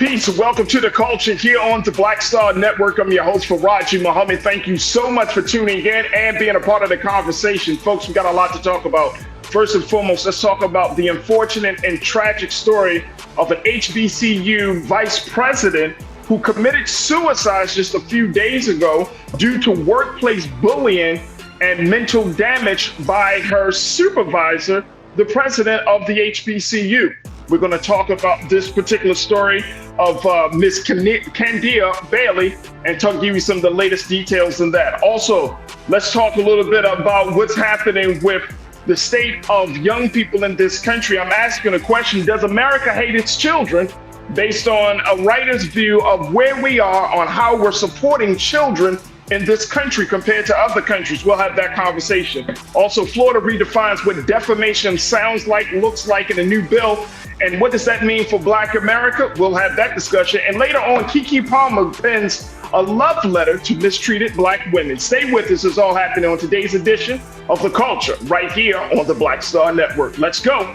Peace. Welcome to the culture here on the Black Star Network. I'm your host, Farajii Muhammad. Thank you so much for tuning in and being a part of the conversation. Folks, we got a lot to talk about. First and foremost, let's talk about the unfortunate and tragic story of an HBCU vice president who committed suicide just a few days ago due to workplace bullying and mental damage by her supervisor, the president of the HBCU. We're going to talk about this particular story of Miss Candia Bailey and give you some of the latest details in that. Also, let's talk a little bit about what's happening with the state of young people in this country. I'm asking a question: does America hate its children? Based on a writer's view of where we are on how we're supporting children in this country compared to other countries. We'll have that conversation. Also, Florida redefines what defamation sounds like, looks like in a new bill. And what does that mean for Black America? We'll have that discussion. And later on, Keke Palmer pens a love letter to mistreated Black women. Stay with us. It's all happening on today's edition of The Culture right here on the Black Star Network. Let's go.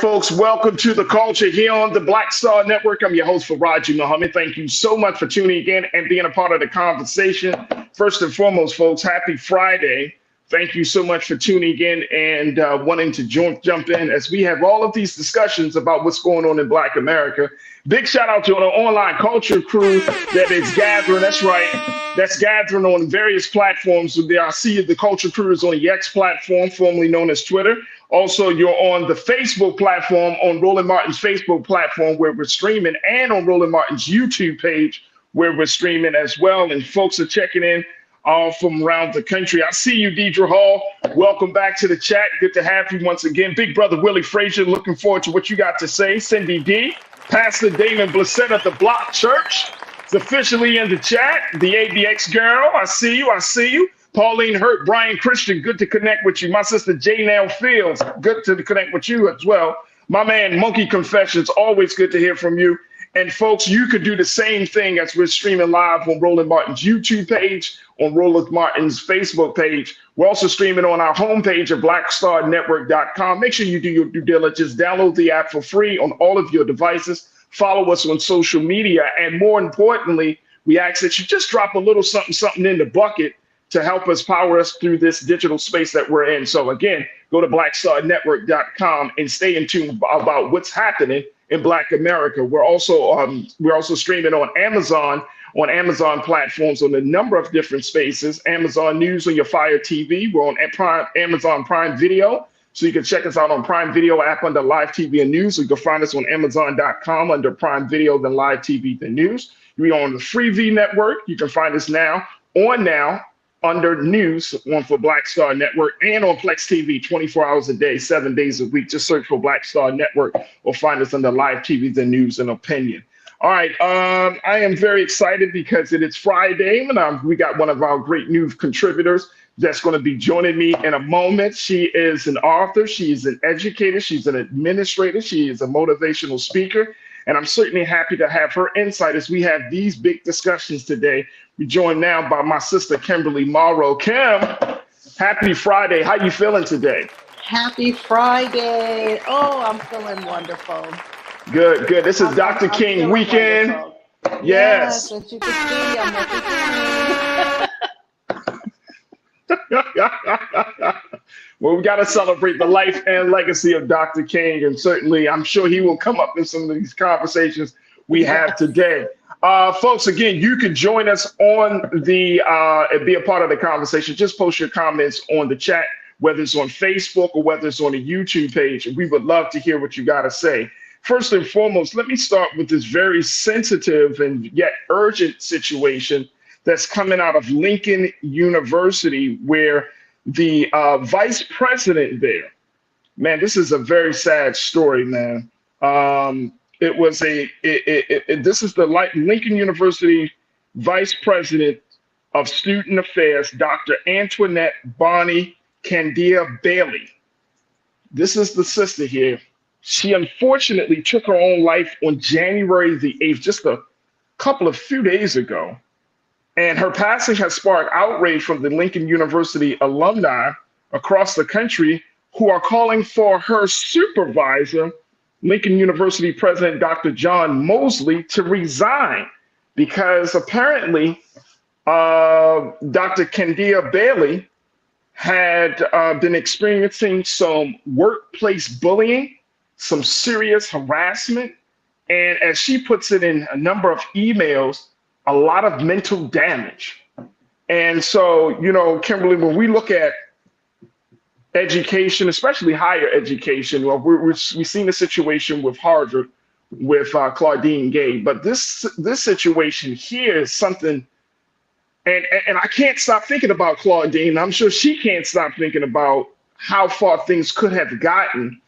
Folks, welcome to the culture here on the Black Star Network. I'm your host, Farajii Muhammad. Thank you so much for tuning in and being a part of the conversation. First and foremost, folks, happy Friday. Thank you so much for tuning in and wanting to jump in as we have all of these discussions about what's going on in Black America. Big shout out to the online culture crew that is gathering. That's right. That's gathering on various platforms. I see the culture crew is on the X platform, formerly known as Twitter. Also, you're on the Facebook platform, on Roland Martin's Facebook platform where we're streaming, and on Roland Martin's YouTube page where we're streaming as well. And folks are checking in all from around the country. I see you, Deidre Hall. Welcome back to the chat. Good to have you once again. Big brother Willie Frazier, looking forward to what you got to say. Cindy D, Pastor Damon Blissett at the Block Church is officially in the chat. The ABX girl, I see you. I see you. Pauline Hurt, Brian Christian, good to connect with you. My sister Janelle Fields, good to connect with you as well. My man Monkey Confessions, always good to hear from you. And folks, you could do the same thing as we're streaming live on Roland Martin's YouTube page, on Roland Martin's Facebook page. We're also streaming on our homepage at blackstarnetwork.com. Make sure you do your due diligence. Download the app for free on all of your devices. Follow us on social media. And more importantly, we ask that you just drop a little something in the bucket to help us power us through this digital space that we're in. So again, go to blackstarnetwork.com and stay in tune about what's happening in Black America. We're also streaming on Amazon platforms on a number of different spaces. Amazon News on your Fire TV. We're on Amazon Prime Video. So you can check us out on Prime Video app under Live TV and News. So you can find us on Amazon.com under Prime Video, then Live TV, then News. We're on the Freevee Network. You can find us now under News one for Black Star Network, and on Plex TV 24 hours a day, 7 days a week. Just search for Black Star Network or find us under Live TV, the News and Opinion. All right, I am very excited because it is Friday, and we got one of our great new contributors that's going to be joining me in a moment. She is an author, she is an educator, she's an administrator, she is a motivational speaker, and I'm certainly happy to have her insight as we have these big discussions today. We're joined now by my sister, Kimberly Morrow. Kim, happy Friday. How you feeling today? Happy Friday. Oh, I'm feeling wonderful. Good, good. This is Dr. King weekend. Wonderful. Yes. As you can see, I'm Well, we got to celebrate the life and legacy of Dr. King, and certainly I'm sure he will come up in some of these conversations we have today. Folks, again, you can join us on the and be a part of the conversation. Just post your comments on the chat, whether it's on Facebook or whether it's on the YouTube page. And we would love to hear what you got to say. First and foremost, let me start with this very sensitive and yet urgent situation that's coming out of Lincoln University, where the vice president there, man, this is a very sad story, man. This is the Lincoln University Vice President of Student Affairs, Dr. Antoinette Bonnie Candia Bailey. This is the sister here. She unfortunately took her own life on January the 8th, just a few days ago. And her passing has sparked outrage from the Lincoln University alumni across the country who are calling for her supervisor, Lincoln University President Dr. John Mosley, to resign because apparently Dr. Candia Bailey had been experiencing some workplace bullying, some serious harassment, and as she puts it in a number of emails, a lot of mental damage. And so, Kimberly, when we look at education, especially higher education, well, we've seen the situation with Harvard with Claudine Gay, but this situation here is something. And I can't stop thinking about Claudine. I'm sure she can't stop thinking about how far things could have gotten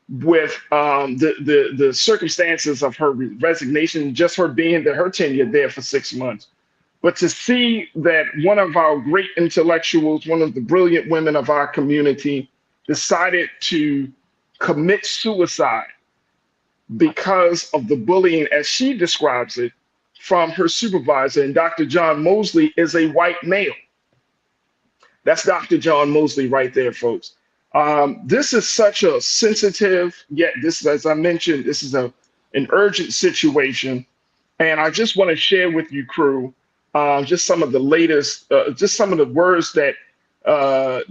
with the circumstances of her resignation, just her being there, her tenure there for 6 months. But to see that one of our great intellectuals, one of the brilliant women of our community, decided to commit suicide because of the bullying, as she describes it, from her supervisor. And Dr. John Mosley is a white male. That's Dr. John Mosley right there, folks. This is such a sensitive, yet this, as I mentioned, this is an urgent situation. And I just want to share with you, crew, just some of the latest, just some of the words that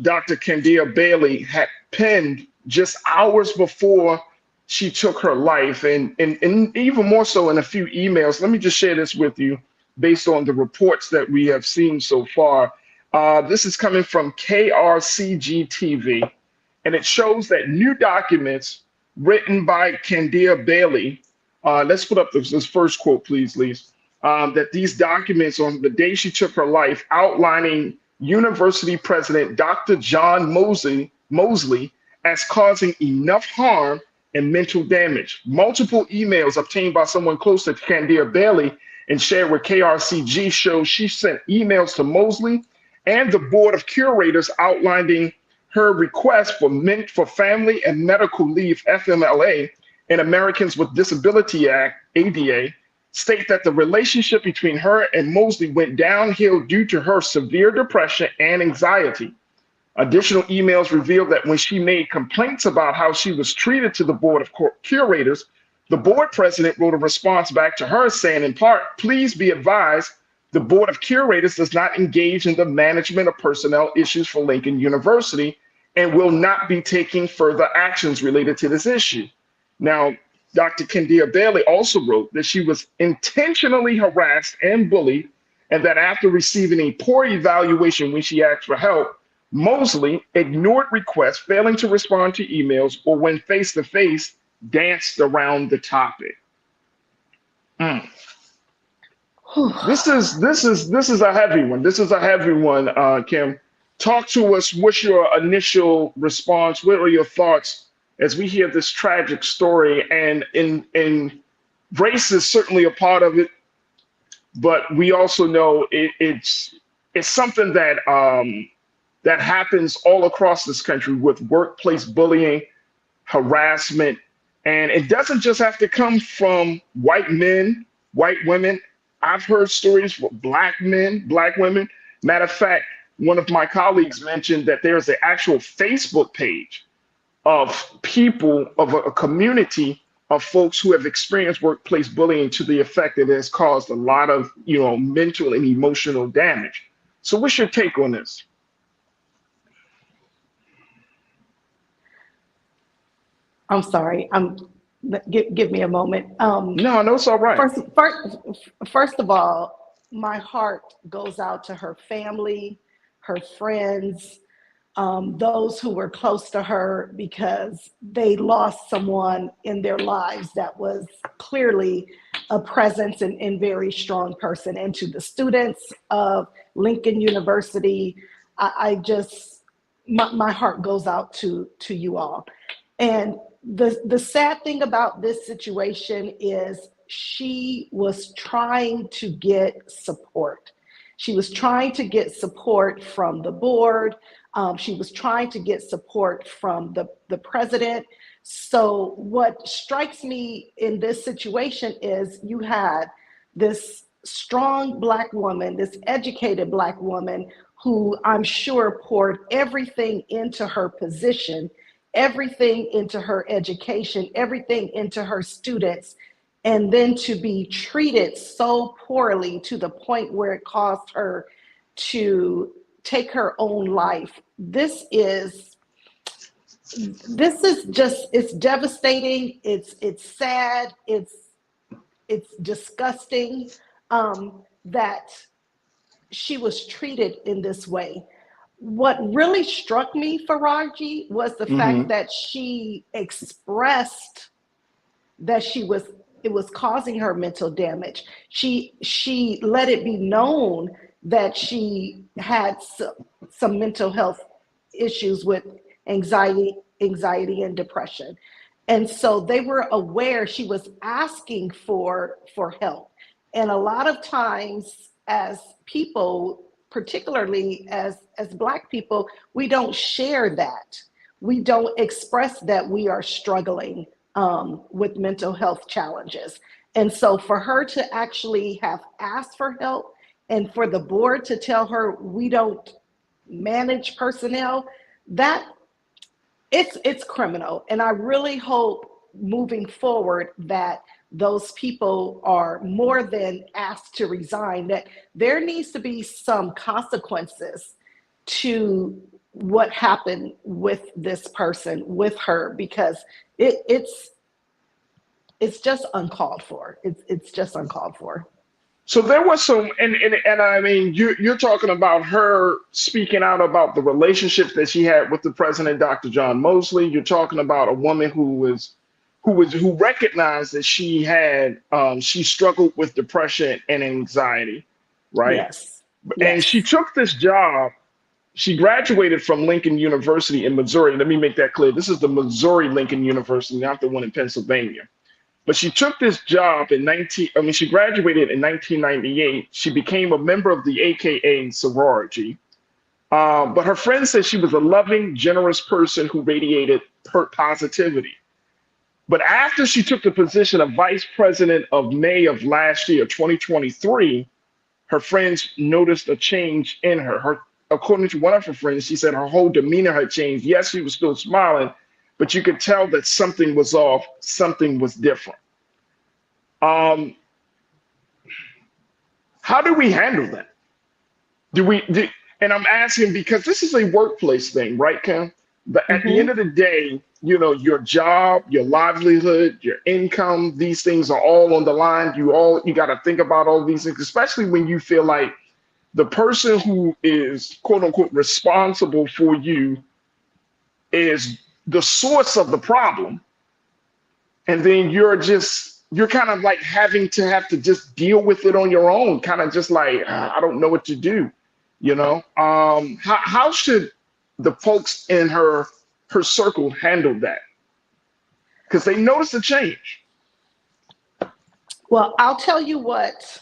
Dr. Candia Bailey had penned just hours before she took her life, and even more so in a few emails. Let me just share this with you based on the reports that we have seen so far. This is coming from KRCG TV, and it shows that new documents written by Candia Bailey, let's put up this first quote, please, Lise, that these documents on the day she took her life outlining University President Dr. John Mosley as causing enough harm and mental damage. Multiple emails obtained by someone close to Candia Bailey and shared with KRCG show she sent emails to Mosley and the Board of Curators outlining her request for Family and Medical Leave, FMLA, and Americans with Disability Act, ADA, state that the relationship between her and Mosley went downhill due to her severe depression and anxiety. Additional emails revealed that when she made complaints about how she was treated to the Board of Curators, the board president wrote a response back to her saying, in part, please be advised, the Board of Curators does not engage in the management of personnel issues for Lincoln University and will not be taking further actions related to this issue. Now, Dr. Candia Bailey also wrote that she was intentionally harassed and bullied, and that after receiving a poor evaluation when she asked for help, Mosley ignored requests, failing to respond to emails, or when face-to-face, danced around the topic. This is a heavy one. This is a heavy one, Kim. Talk to us. What's your initial response? What are your thoughts as we hear this tragic story? And race is certainly a part of it, but we also know it's something that that happens all across this country with workplace bullying, harassment, and it doesn't just have to come from white men, white women. I've heard stories from Black men, Black women. Matter of fact, one of my colleagues mentioned that there's an actual Facebook page of people, of a community of folks who have experienced workplace bullying to the effect that it has caused a lot of, mental and emotional damage. So what's your take on this? I'm sorry. Give me a moment. No, it's all right. First of all, my heart goes out to her family, her friends, those who were close to her, because they lost someone in their lives that was clearly a presence and very strong person. And to the students of Lincoln University, my heart goes out to you all. And the sad thing about this situation is she was trying to get support. She was trying to get support from the board, She was trying to get support from the president. So what strikes me in this situation is you had this strong Black woman, this educated Black woman, who I'm sure poured everything into her position, everything into her education, everything into her students, and then to be treated so poorly to the point where it caused her to take her own life. This is just, it's devastating. It's sad. It's disgusting that she was treated in this way. What really struck me, Farajii, was the fact that she expressed that it was causing her mental damage. She let it be known that she had some mental health issues with anxiety and depression. And so they were aware. She was asking for help. And a lot of times as people, particularly as Black people, we don't share that. We don't express that we are struggling with mental health challenges. And so for her to actually have asked for help and for the board to tell her we don't manage personnel, that it's criminal. And I really hope moving forward that those people are more than asked to resign, that there needs to be some consequences to what happened with this person, with her, because it's just uncalled for. It's just uncalled for. So there was some, and I mean, you're talking about her speaking out about the relationship that she had with the president, Dr. John Mosley. You're talking about a woman who recognized that she struggled with depression and anxiety, right? Yes. And she Yes. took this job. She graduated from Lincoln University in Missouri. Let me make that clear. This is the Missouri Lincoln University, not the one in Pennsylvania. But she took this job she graduated in 1998. She became a member of the AKA sorority. But her friends said she was a loving, generous person who radiated positivity. But after she took the position of vice president of May of last year, 2023, her friends noticed a change in her. According to one of her friends, she said her whole demeanor had changed. Yes, she was still smiling, but you could tell that something was off, something was different. Um, how do we handle that? And I'm asking because this is a workplace thing, right, Kim? But at the end Mm-hmm. of the day, your job, your livelihood, your income, these things are all on the line. You got to think about all these things, especially when you feel like the person who is quote unquote responsible for you is the source of the problem. And then you're kind of like have to just deal with it on your own, kind of just like, I don't know what to do. How should the folks in her circle handle that? Because they notice a change. Well, I'll tell you what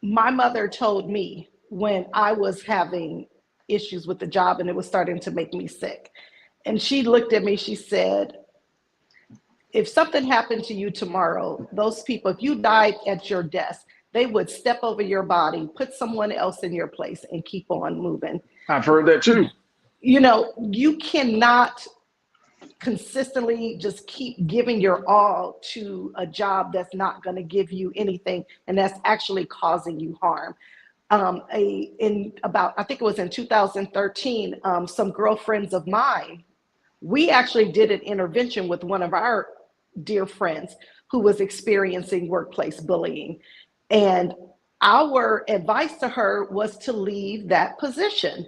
my mother told me when I was having issues with the job and it was starting to make me sick. And she looked at me, she said, if something happened to you tomorrow, those people, if you died at your desk, they would step over your body, put someone else in your place, and keep on moving. I've heard that too. You cannot consistently just keep giving your all to a job that's not going to give you anything and that's actually causing you harm. I think it was in 2013, some girlfriends of mine, we actually did an intervention with one of our dear friends who was experiencing workplace bullying. And our advice to her was to leave that position.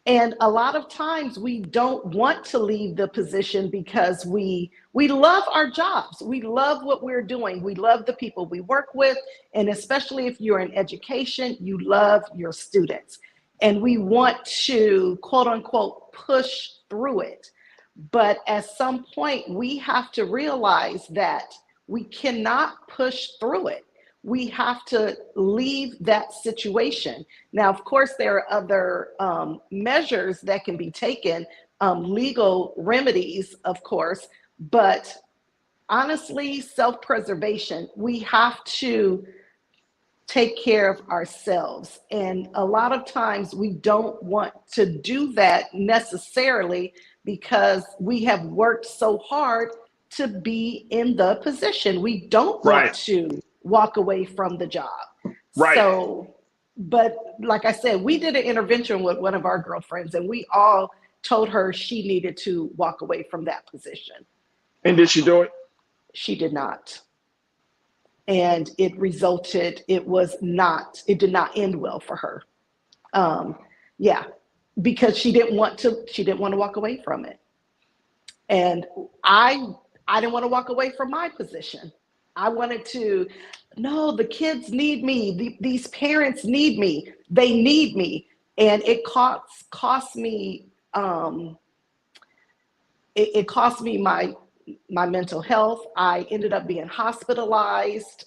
And a lot of times we don't want to leave the position because we love our jobs. We love what we're doing. We love the people we work with. And especially if you're in education, you love your students. And we want to, quote unquote, push through it. But at some point, we have to realize that we cannot push through it. we have to leave that situation. Now, of course, there are other measures that can be taken, legal remedies, of course, but honestly, self-preservation, we have to take care of ourselves. And a lot of times we don't want to do that necessarily because we have worked so hard to be in the position. We don't want to walk away from the job. Right. So, but like I said, we did an intervention with one of our girlfriends and we all told her she needed to walk away from that position. And did she do it? She did not. And it did not end well for her. Because she didn't want to walk away from it. And I didn't want to walk away from my position. I wanted to, no, the kids need me. These parents need me. They need me. And it cost me, it cost me my mental health. I ended up being hospitalized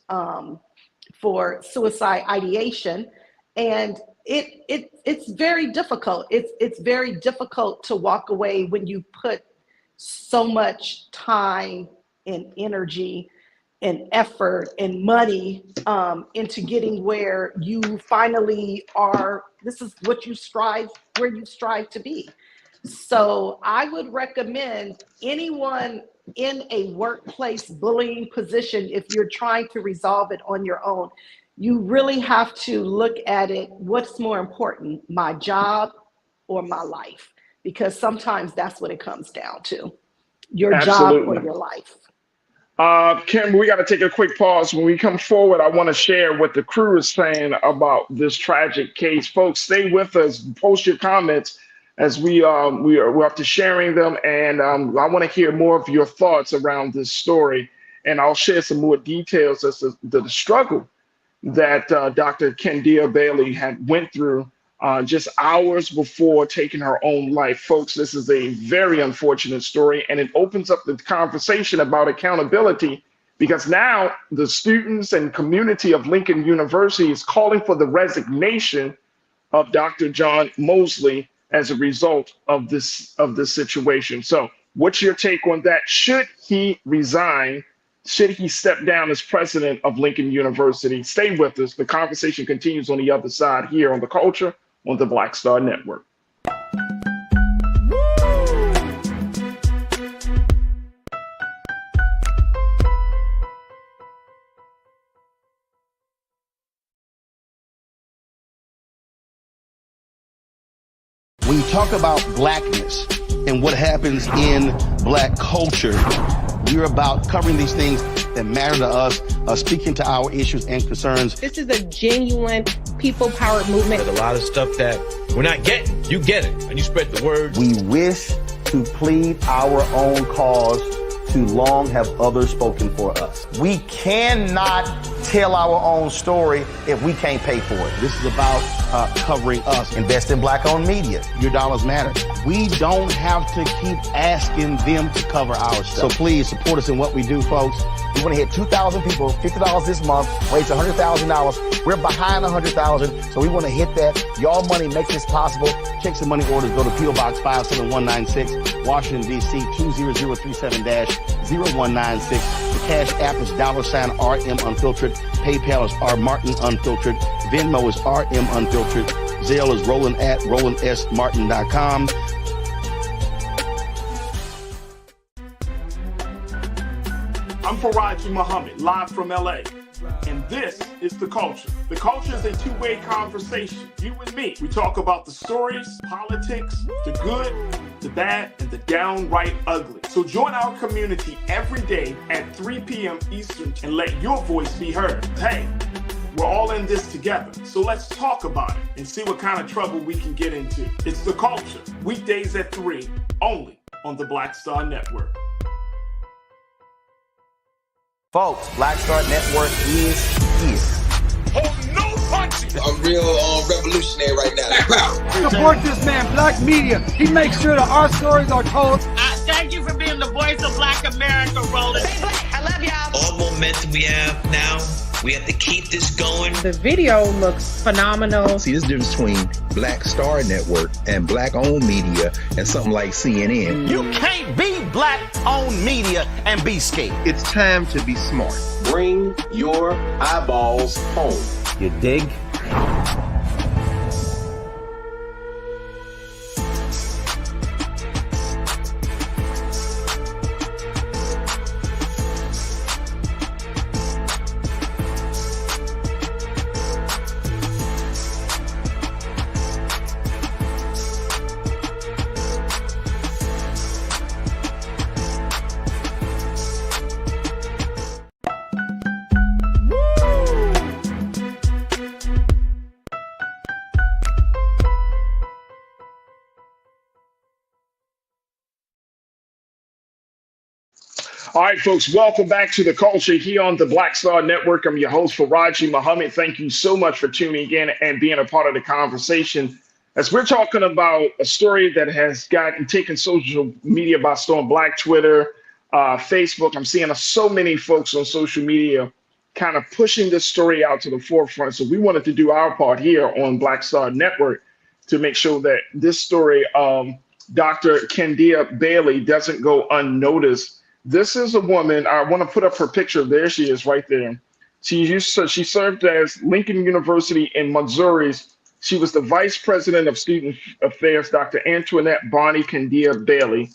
for suicide ideation. And it's very difficult. It's very difficult to walk away when you put so much time and energy and effort and money into getting where you finally are. This is what where you strive to be. So I would recommend anyone in a workplace bullying position, if you're trying to resolve it on your own, you really have to look at it. What's more important, my job or my life? Because sometimes that's what it comes down to, your Absolutely. job or your life. Kim, we got to take a quick pause. When we come forward, I want to share what the crew is saying about this tragic case. Folks, stay with us. Post your comments as we're up to sharing them. And I want to hear more of your thoughts around this story. And I'll share some more details as to the struggle that Dr. Kendia Bailey had went through just hours before taking her own life. Folks, this is a very unfortunate story, and it opens up the conversation about accountability, because now the students and community of Lincoln University is calling for the resignation of Dr. John Mosley as a result of this situation. So what's your take on that? Should he resign? Should he step down as president of Lincoln University? Stay with us. The conversation continues on the other side here on The Culture on the Black Star Network. When you talk about blackness and what happens in Black culture, we're about covering these things that matter to us, speaking to our issues and concerns. This is a genuine people-powered movement. There's a lot of stuff that we're not getting. You get it, and you spread the word. We wish to plead our own cause. Too long have others spoken for us. We cannot tell our own story if we can't pay for it. This is about covering us. Invest in Black-owned media. Your dollars matter. We don't have to keep asking them to cover our stuff. So please support us in what we do, folks. We want to hit 2,000 people, $50 this month, raise $100,000. We're behind 100,000, so we want to hit that. Y'all money makes this possible. Checks and money orders go to P.O. Box 57196, Washington, D.C. 20036-0196. The Cash App is $RM Unfiltered. PayPal is R Martin Unfiltered. Venmo is RM Unfiltered. Zelle is roland@rolandsmartin.com. I'm Farajii Muhammad, live from LA. And this is The Culture. The Culture is a two-way conversation. You and me. We talk about the stories, politics, the good, the bad, and the downright ugly. So join our community every day at 3 p.m. Eastern and let your voice be heard. Hey, we're all in this together. So let's talk about it and see what kind of trouble we can get into. It's The Culture, weekdays at 3, only on the Black Star Network. Folks, Black Star Network is here. Oh, no punches! I'm real revolutionary right now. Support this man, Black Media. He makes sure that our stories are told. Thank you for being the voice of Black America, Roland. Stay black. I love y'all. All momentum we have now We have to keep this going. The video looks phenomenal. See, there's a difference between Black Star Network and Black-owned media and something like CNN. You can't be black-owned media and be scared. It's time to be smart. Bring your eyeballs home. You dig? All right, folks, welcome back to The Culture here on the Black Star Network. I'm your host, Farajii Muhammad. Thank you so much for tuning in and being a part of the conversation. As we're talking about a story that has taken social media by storm, Black Twitter, Facebook. I'm seeing so many folks on social media kind of pushing this story out to the forefront. So we wanted to do our part here on Black Star Network to make sure that this story, Dr. Kendia Bailey, doesn't go unnoticed. This is a woman. I want to put up her picture. There she is right there. She served as Lincoln University in Missouri's. She was the vice president of student affairs, Dr. Antoinette Bonnie Kendia Bailey.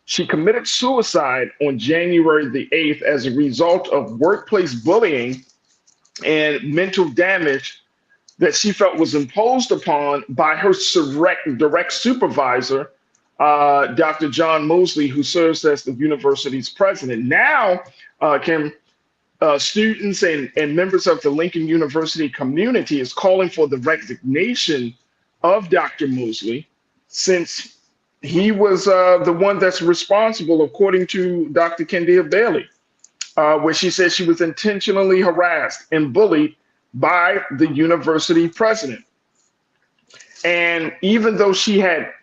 She committed suicide on January the 8th as a result of workplace bullying and mental damage that she felt was imposed upon by her direct supervisor, Dr. John Mosley, who serves as the university's president. Now, students and members of the Lincoln University community is calling for the resignation of Dr. Mosley, since he was the one that's responsible, according to Dr. Kendia Bailey, where she said she was intentionally harassed and bullied by the university president. And even though she had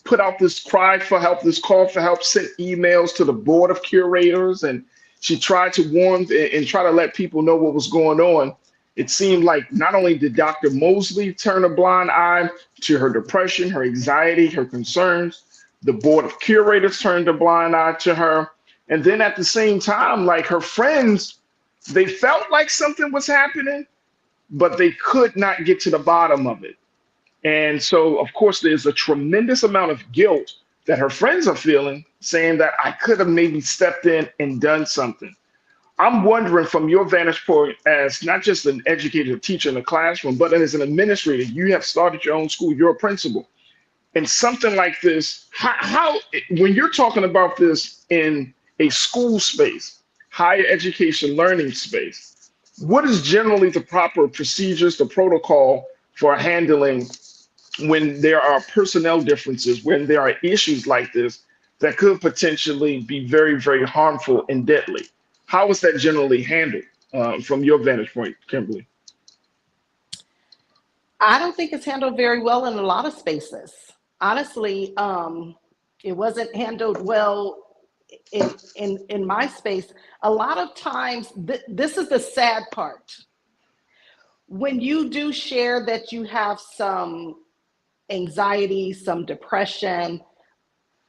put out this cry for help, this call for help, sent emails to the board of curators, and she tried to warn and try to let people know what was going on, it seemed like not only did Dr. Mosley turn a blind eye to her depression, her anxiety, her concerns, the board of curators turned a blind eye to her. And then at the same time, like, her friends, they felt like something was happening, but they could not get to the bottom of it. And so, of course, there's a tremendous amount of guilt that her friends are feeling, saying that I could have maybe stepped in and done something. I'm wondering, from your vantage point as not just an educator, teacher in the classroom, but as an administrator, you have started your own school, you're a principal. And something like this, how when you're talking about this in a school space, higher education learning space, what is generally the proper procedures, the protocol for handling when there are personnel differences, when there are issues like this that could potentially be very, very harmful and deadly? How is that generally handled from your vantage point, Kimberly? I don't think it's handled very well in a lot of spaces. Honestly, it wasn't handled well in my space. A lot of times, this is the sad part. When you do share that you have some anxiety, some depression,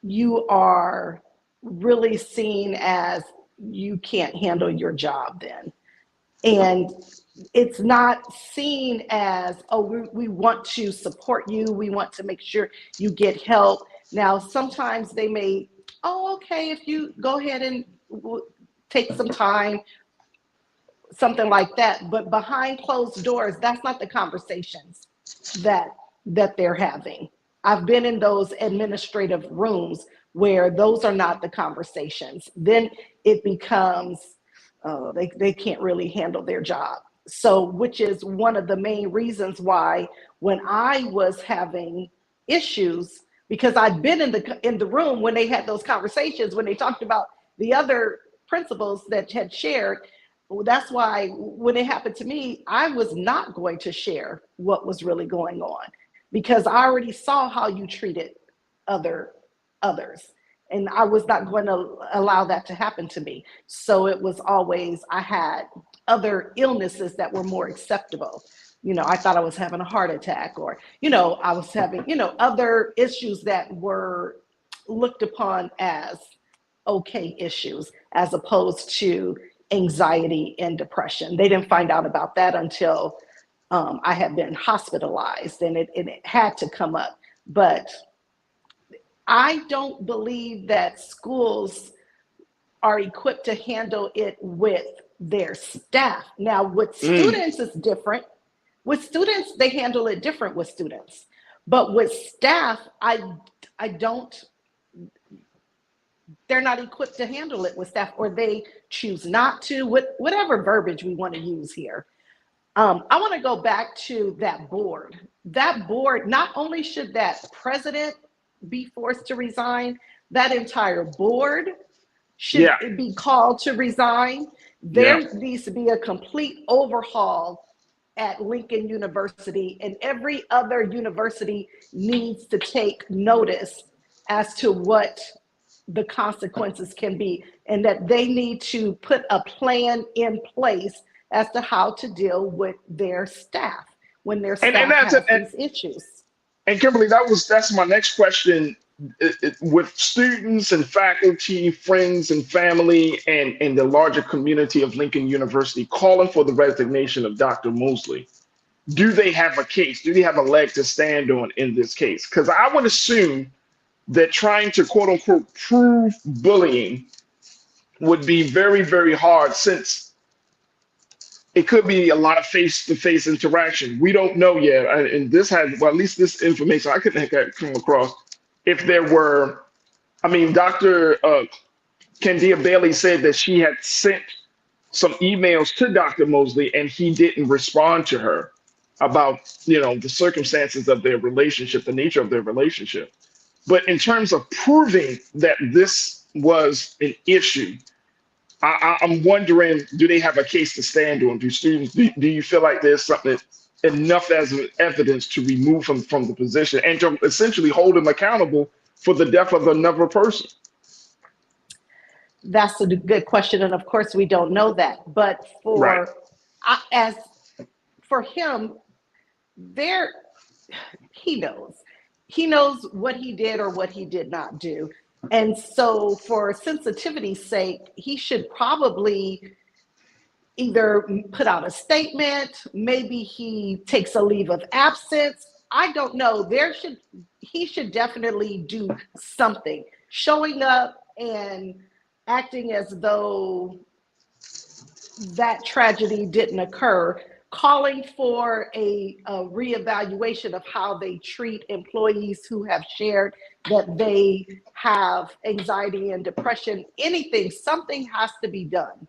you are really seen as you can't handle your job then. And it's not seen as, oh, we want to support you, we want to make sure you get help. Now, sometimes they may, oh, okay, if you go ahead and take some time, something like that. But behind closed doors, that's not the conversations that they're having. I've been in those administrative rooms where those are not the conversations. Then it becomes, they can't really handle their job. So, which is one of the main reasons why when I was having issues, because I'd been in the room when they had those conversations, when they talked about the other principals that had shared. That's why when it happened to me, I was not going to share what was really going on, because I already saw how you treated others. And I was not going to allow that to happen to me. So it was always, I had other illnesses that were more acceptable. I thought I was having a heart attack, or, I was having, other issues that were looked upon as okay issues, as opposed to anxiety and depression. They didn't find out about that until I had been hospitalized, and it had to come up. But I don't believe that schools are equipped to handle it with their staff. Now, with students, it's different. With students, they handle it different with students. But with staff, I don't, they're not equipped to handle it with staff, or they choose not to, whatever verbiage we want to use here. I want to go back to that board. That board, not only should that president be forced to resign, that entire board should be called to resign. There needs to be a complete overhaul at Lincoln University, and every other university needs to take notice as to what the consequences can be, and that they need to put a plan in place as to how to deal with their staff when their staff has these issues. And Kimberly, that's my next question. With students and faculty, friends and family, and the larger community of Lincoln University calling for the resignation of Dr. Mosley, do they have a case? Do they have a leg to stand on in this case? Because I would assume that trying to quote unquote prove bullying would be very, very hard, since it could be a lot of face-to-face interaction. We don't know yet, and this had, well, at least this information I couldn't come across. If there were, Dr. Candia Bailey said that she had sent some emails to Dr. Mosley and he didn't respond to her about, the circumstances of their relationship, the nature of their relationship. But in terms of proving that this was an issue, I'm wondering, do they have a case to stand on? Do students, do you feel like there's something enough as evidence to remove him from the position and to essentially hold him accountable for the death of another person? That's a good question, and of course we don't know that. But for him, he knows what he did or what he did not do, and so for sensitivity's sake, he should probably either put out a statement, maybe he takes a leave of absence. I don't know. He should definitely do something, showing up and acting as though that tragedy didn't occur, calling for a reevaluation of how they treat employees who have shared that they have anxiety and depression. Anything, something has to be done.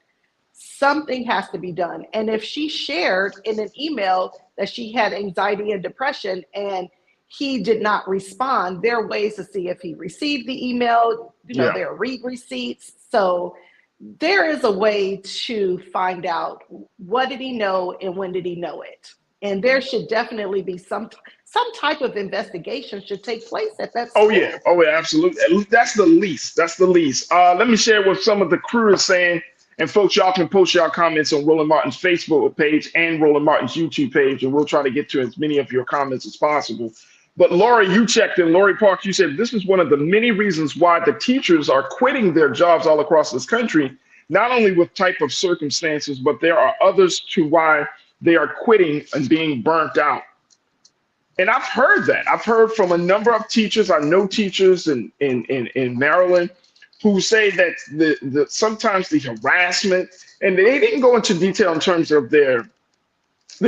Something has to be done. And if she shared in an email that she had anxiety and depression and he did not respond, there are ways to see if he received the email. There are read receipts. So there is a way to find out what did he know and when did he know it. And there should definitely be some type of investigation should take place at that school. Oh yeah, absolutely. That's the least. Let me share what some of the crew is saying. And folks, y'all can post your comments on Roland Martin's Facebook page and Roland Martin's YouTube page, and we'll try to get to as many of your comments as possible. But Lori, you checked in. Lori Parks, you said this is one of the many reasons why the teachers are quitting their jobs all across this country, not only with type of circumstances, but there are others to why they are quitting and being burnt out. And I've heard that. I've heard from a number of teachers. I know teachers in Maryland who say that sometimes the harassment, and they didn't go into detail in terms of their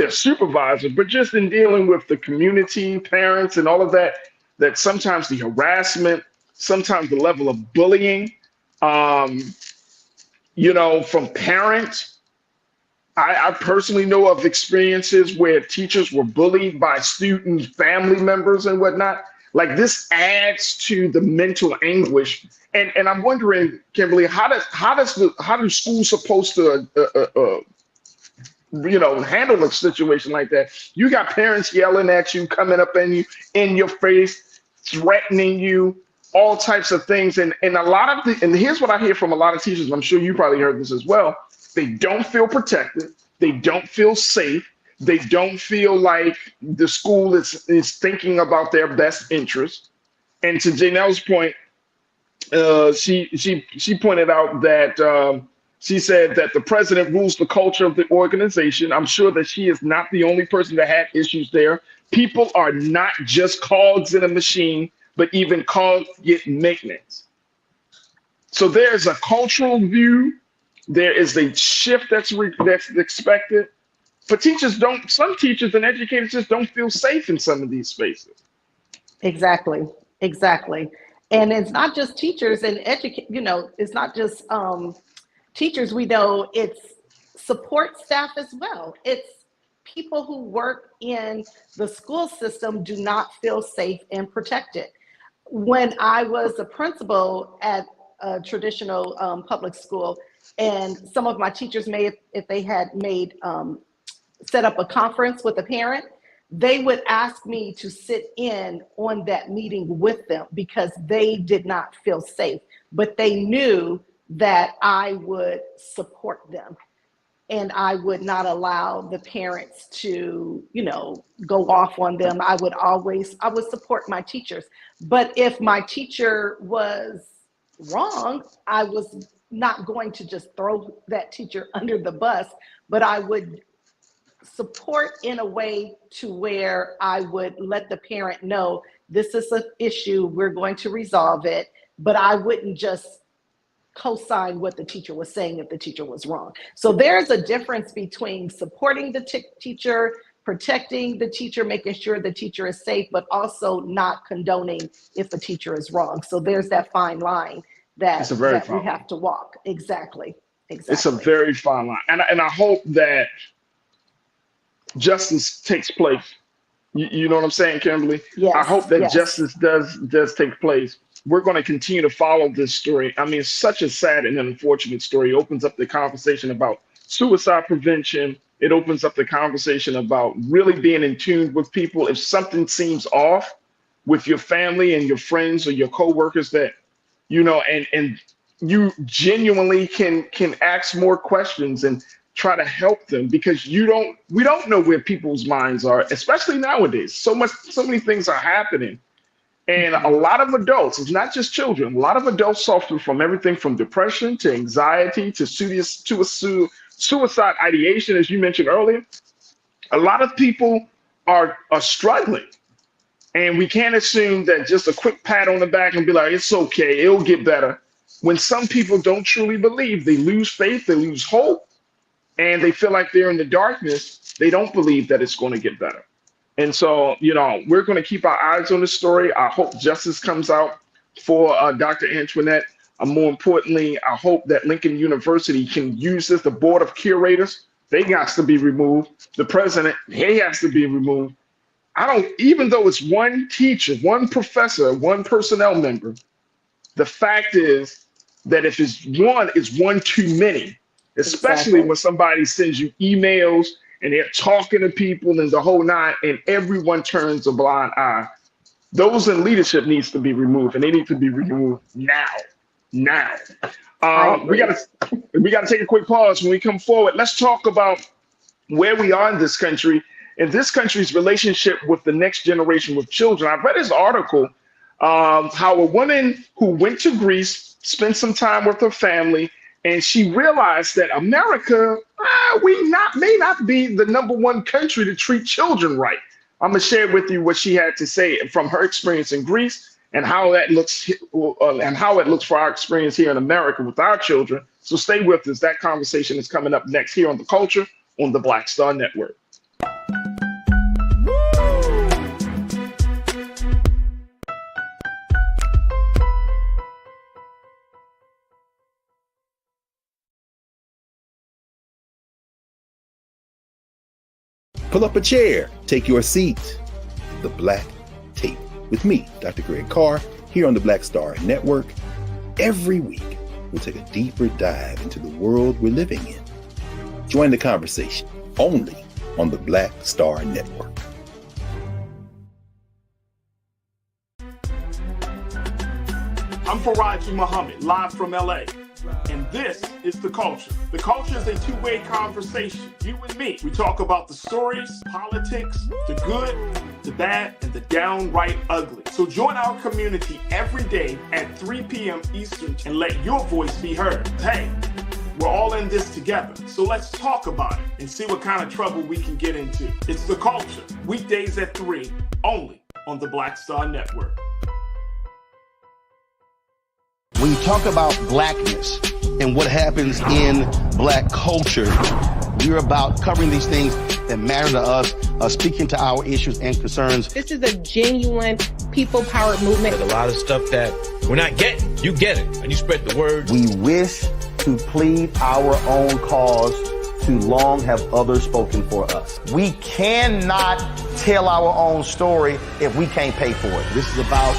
supervisor, but just in dealing with the community, parents, and all of that, that sometimes the harassment, sometimes the level of bullying, from parents. I personally know of experiences where teachers were bullied by students, family members, and whatnot. Like, this adds to the mental anguish. And I'm wondering, Kimberly, how do schools supposed to handle a situation like that? You got parents yelling at you, coming up in your face, threatening you, all types of things. And a lot of and here's what I hear from a lot of teachers, and I'm sure you probably heard this as well. They don't feel protected. They don't feel safe. They don't feel like the school is thinking about their best interest. And to Janelle's point, she pointed out that she said that the president rules the culture of the organization. I'm sure that she is not the only person that had issues there. People are not just cogs in a machine, but even cogs get maintenance. So there's a cultural view. There is a shift that's expected. But some teachers and educators just don't feel safe in some of these spaces. Exactly. And it's not just teachers and it's not just teachers. We know it's support staff as well. It's people who work in the school system do not feel safe and protected. When I was a principal at a traditional public school, and some of my teachers if they had set up a conference with a parent, they would ask me to sit in on that meeting with them because they did not feel safe, but they knew that I would support them and I would not allow the parents to, go off on them. I would support my teachers. But if my teacher was wrong, I was not going to just throw that teacher under the bus, but I would support in a way to where I would let the parent know this is an issue, we're going to resolve it, but I wouldn't just co-sign what the teacher was saying if the teacher was wrong. So there's a difference between supporting the teacher, protecting the teacher, making sure the teacher is safe, but also not condoning if a teacher is wrong. So there's that fine line that we have to walk. Exactly. It's a very fine line. And I hope that justice takes place. You know what I'm saying, Kimberly? Yes, I hope that justice does take place. We're going to continue to follow this story. I mean, it's such a sad and unfortunate story. It opens up the conversation about suicide prevention. It opens up the conversation about really being in tune with people. If something seems off with your family and your friends or your coworkers that, and you genuinely can ask more questions and try to help them, because we don't know where people's minds are, especially nowadays. So many things are happening. And a lot of adults, it's not just children, a lot of adults suffer from everything from depression to anxiety to suicide ideation, as you mentioned earlier. A lot of people are struggling. And we can't assume that just a quick pat on the back and be like, it's okay, it'll get better. When some people don't truly believe, they lose faith, they lose hope, and they feel like they're in the darkness. They don't believe that it's going to get better. And so, we're going to keep our eyes on the story. I hope justice comes out for Dr. Antoinette. More importantly, I hope that Lincoln University can use this. The board of curators, they got to be removed. The president, he has to be removed. Even though it's one teacher, one professor, one personnel member, the fact is that if it's one too many, especially when somebody sends you emails and they're talking to people and the whole nine, and everyone turns a blind eye. Those in leadership needs to be removed, and they need to be removed now. We got to take a quick pause. When we come forward, let's talk about where we are in this country and this country's relationship with the next generation with children. I've read this article, how a woman who went to Greece, spent some time with her family, and she realized that America, may not be the #1 country to treat children right. I'm going to share with you what she had to say from her experience in Greece and how that looks and how it looks for our experience here in America with our children. So stay with us. That conversation is coming up next here on The Culture on the Black Star Network. Pull up a chair, take your seat. The Black Tape with me, Dr. Greg Carr, here on the Black Star Network. Every week, we'll take a deeper dive into the world we're living in. Join the conversation only on the Black Star Network. I'm Farajii Muhammad, live from LA. And this is The Culture. The Culture is a two-way conversation. You and me. We talk about the stories, politics, the good, the bad, and the downright ugly. So join our community every day at 3 p.m. Eastern and let your voice be heard. Hey, we're all in this together. So let's talk about it and see what kind of trouble we can get into. It's The Culture. Weekdays at 3, only on the Black Star Network. When you talk about blackness and what happens in black culture, we're about covering these things that matter to us, speaking to our issues and concerns. This is a genuine people-powered movement. There's a lot of stuff that we're not getting. You get it, and you spread the word. We wish to plead our own cause. Too long have others spoken for us. We cannot tell our own story if we can't pay for it. This is about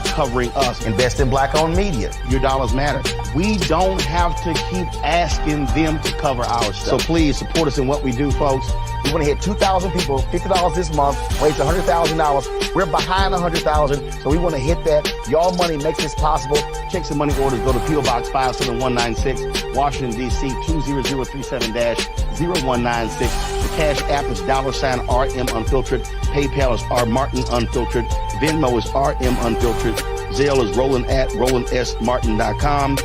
covering us. Invest in black-owned media. Your dollars matter. We don't have to keep asking them to cover our stuff. So please support us in what we do, folks. We want to hit 2,000 people, $50 this month, raise $100,000. We're behind 100,000, so we want to hit that. Y'all money makes this possible. Check some money orders. Go to P.O. Box 57196, Washington, D.C. 20037-0196. The Cash App is $RM Unfiltered. PayPal is R Martin Unfiltered. Venmo is RM Unfiltered. Zelle is Roland at RolandSMartin.com.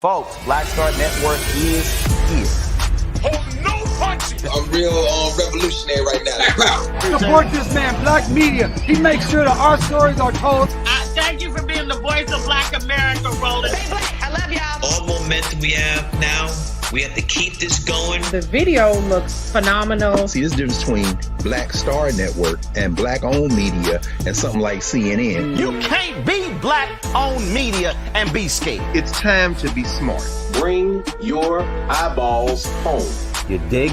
Folks, Black Star Network is here. I'm real revolutionary right now. Support this man, Black Media. He makes sure that our stories are told. Thank you for being the voice of Black America, Roland. Stay black. I love y'all. All momentum we have now, we have to keep this going. The video looks phenomenal. See, this difference between Black Star Network and black-owned media and something like CNN. You can't be black-owned media and be scared. It's time to be smart. Bring your eyeballs home. You dig?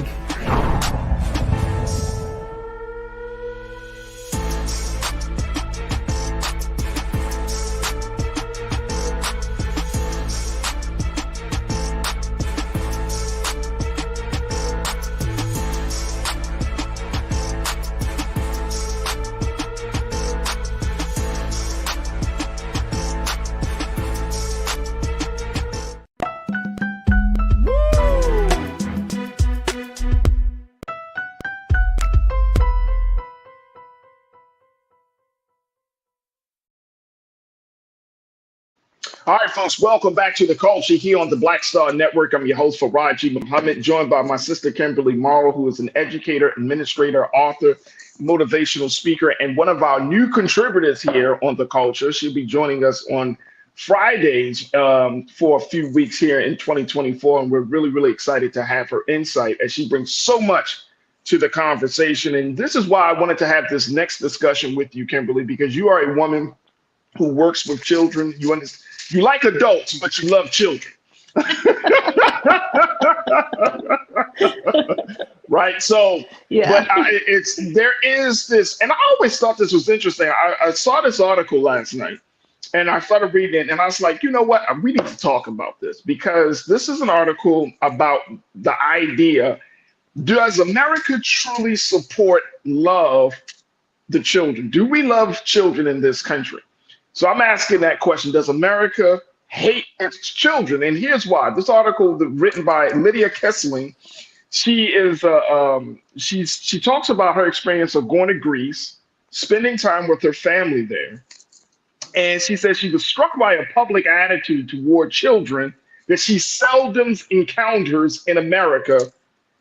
All right, folks, welcome back to The Culture here on the Black Star Network. I'm your host, Farajii Muhammad, joined by my sister, Kimberly Morrow, who is an educator, administrator, author, motivational speaker, and one of our new contributors here on The Culture. She'll be joining us on Fridays for a few weeks here in 2024, and we're really, really excited to have her insight as she brings so much to the conversation. And this is why I wanted to have this next discussion with you, Kimberly, because you are a woman who works with children. You understand. You like adults, but you love children. Right. So, yeah. But there is this, and I always thought this was interesting. I saw this article last night and I started reading it and I was like, you know what? We need to talk about this because this is an article about the idea. Does America truly support love the children? Do we love children in this country? So I'm asking that question. Does America hate its children? And here's why. This article written by Lydia Kessling, she talks about her experience of going to Greece, spending time with her family there. And she says she was struck by a public attitude toward children that she seldom encounters in America.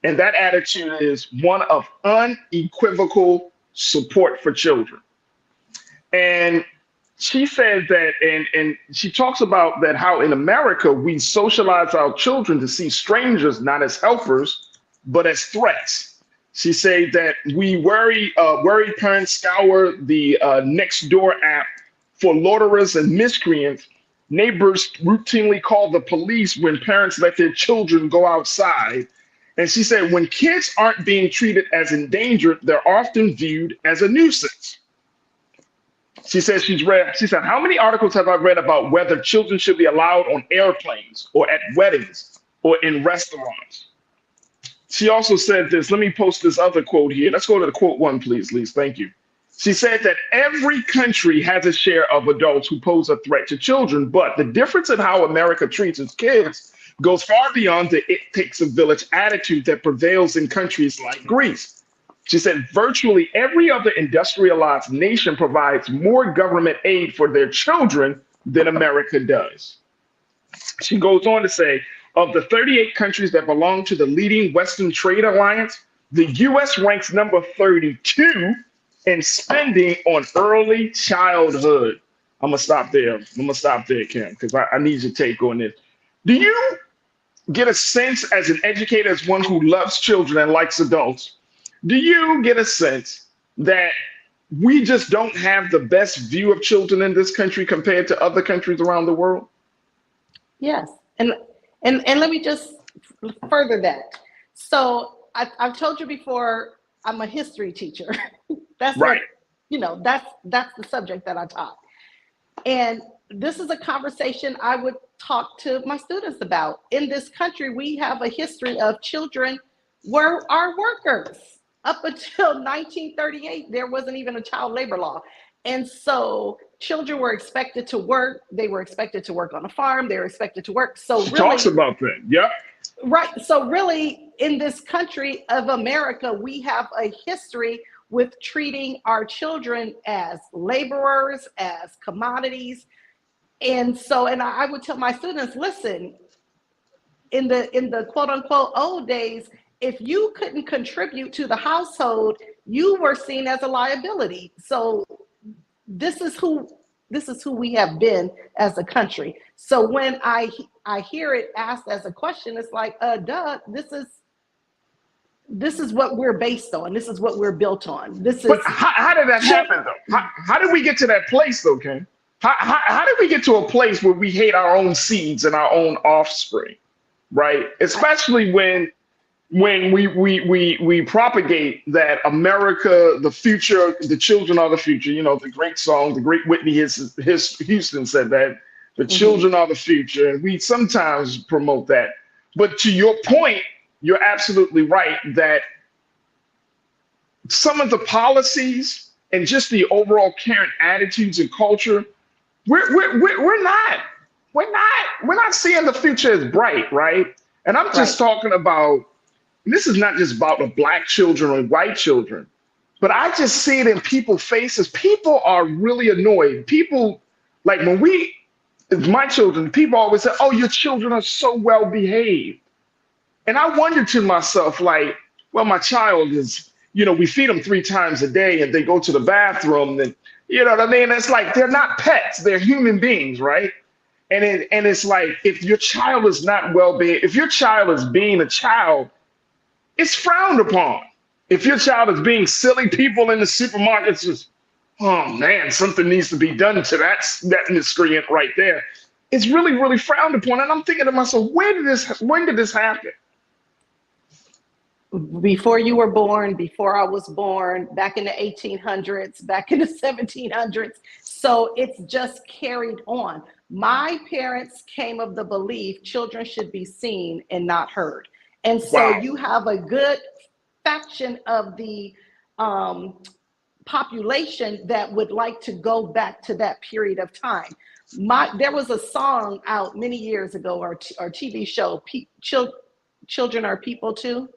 And that attitude is one of unequivocal support for children. And she said that, and she talks about that how in America, we socialize our children to see strangers not as helpers, but as threats. She said that we worried parents scour the Nextdoor app for loiterers and miscreants. Neighbors routinely call the police when parents let their children go outside. And she said, when kids aren't being treated as endangered, they're often viewed as a nuisance. She said, how many articles have I read about whether children should be allowed on airplanes or at weddings or in restaurants? She also said this. Let me post this other quote here. Let's go to the quote one, please, Lise. Thank you. She said that every country has a share of adults who pose a threat to children, but the difference in how America treats its kids goes far beyond the "it takes a village" attitude that prevails in countries like Greece. She said virtually every other industrialized nation provides more government aid for their children than America does. She goes on to say, of the 38 countries that belong to the leading Western Trade Alliance, the US ranks number 32 in spending on early childhood. I'm gonna stop there. Kim, because I need your take on this. Do you get a sense as an educator, as one who loves children and likes adults, do you get a sense that we just don't have the best view of children in this country compared to other countries around the world? Yes, and let me just further that. So I've told you before, I'm a history teacher. That's right. That's the subject that I taught. And this is a conversation I would talk to my students about. In this country, we have a history of children were our workers. Up until 1938, there wasn't even a child labor law. And so children were expected to work. They were expected to work on a farm. They were expected to work. So She really, talks about that. Yep. right. So really, in this country of America, we have a history with treating our children as laborers, as commodities. And so, and I would tell my students, listen, in the quote unquote old days, if you couldn't contribute to the household, you were seen as a liability. So this is who we have been as a country. So when I hear it asked as a question, it's like, duh, this is what we're based on. This is what we're built on. But how did that happen, though? How did we get to that place, though, Ken? How did we get to a place where we hate our own seeds and our own offspring, right? Especially when we propagate that America, the future, the children are the future. You know, the great song, the great Whitney Houston said that the children are the future, and we sometimes promote that. But to your point, you're absolutely right that some of the policies and just the overall current attitudes and culture, we're not seeing the future as bright, right? And I'm just talking about, this is not just about the Black children or white children, but I just see it in people's faces. People are really annoyed. People, like my children, people always say, oh, your children are so well behaved. And I wonder to myself, like, well, my child is, we feed them 3 times a day and they go to the bathroom, and you know what I mean? It's like, they're not pets, they're human beings, right? And it's like, if your child is not well behaved, if your child is being a child, it's frowned upon. If your child is being silly, people in the supermarkets just, oh man, something needs to be done to that miscreant right there. It's really, really frowned upon. And I'm thinking to myself, when did this happen? Before you were born, before I was born, back in the 1800s, back in the 1700s. So it's just carried on. My parents came of the belief children should be seen and not heard. And so you have a good faction of the population that would like to go back to that period of time. There was a song out many years ago, or TV show, Children Are People Too.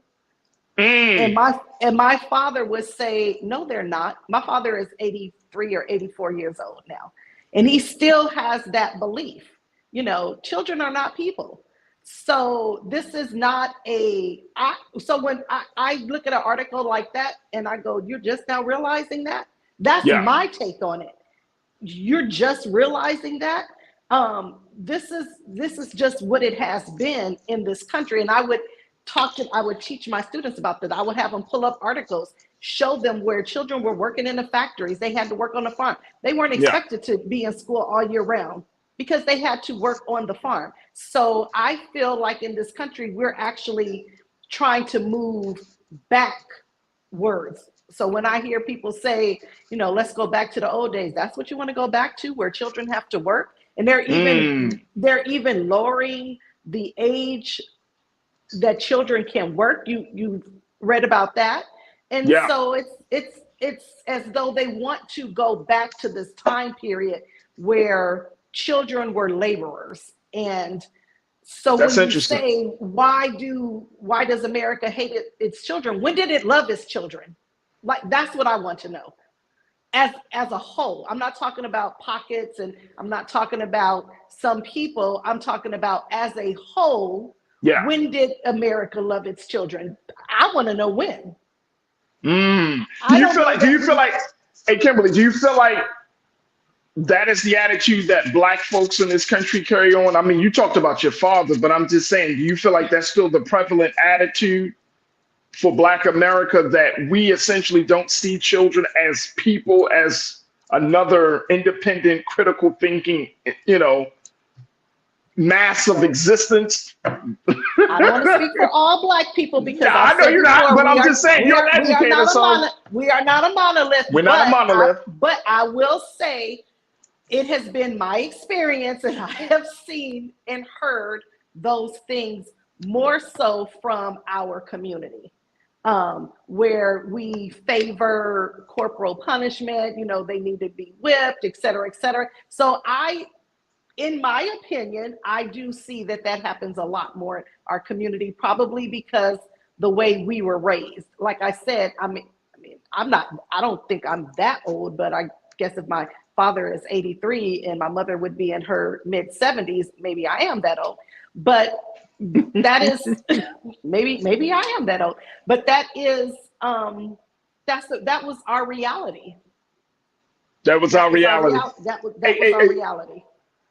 And my father would say, no, they're not. My father is 83 or 84 years old now. And he still has that belief, children are not people. So this is not so when I look at an article like that and I go, you're just now realizing that? That's my take on it. You're just realizing that? This is just what it has been in this country. And I would teach my students about that. I would have them pull up articles, show them where children were working in the factories. They had to work on the farm. They weren't expected to be in school all year round because they had to work on the farm. So I feel like in this country, we're actually trying to move backwards. So when I hear people say, let's go back to the old days, that's what you want to go back to, where children have to work. And they're even lowering the age that children can work. You read about that. And so it's it's as though they want to go back to this time period where children were laborers. And so That's when you interesting. say, why does America hate its children? When did it love its children? Like, that's what I want to know. As a whole, I'm not talking about pockets, and I'm not talking about some people. I'm talking about as a whole. Yeah. When did America love its children? I want to know when. Do you feel like, hey, Kimberly, do you feel like that is the attitude that Black folks in this country carry on? I mean, you talked about your father, but I'm just saying, do you feel like that's still the prevalent attitude for Black America, that we essentially don't see children as people, as another independent, critical thinking, mass of existence? I don't want to speak for all Black people, because I know you're not, but I'm just saying, you're an educator, so we are not a monolith. We're not a monolith. But I will say, it has been my experience, and I have seen and heard those things more so from our community, where we favor corporal punishment. They need to be whipped, et cetera, et cetera. So in my opinion, I do see that happens a lot more in our community, probably because the way we were raised. Like I said, I don't think I'm that old, but I guess if my father is 83 and my mother would be in her mid 70s, maybe I am that old. But that is maybe I am that old. But that is that was our reality. That was our reality. That was our reality.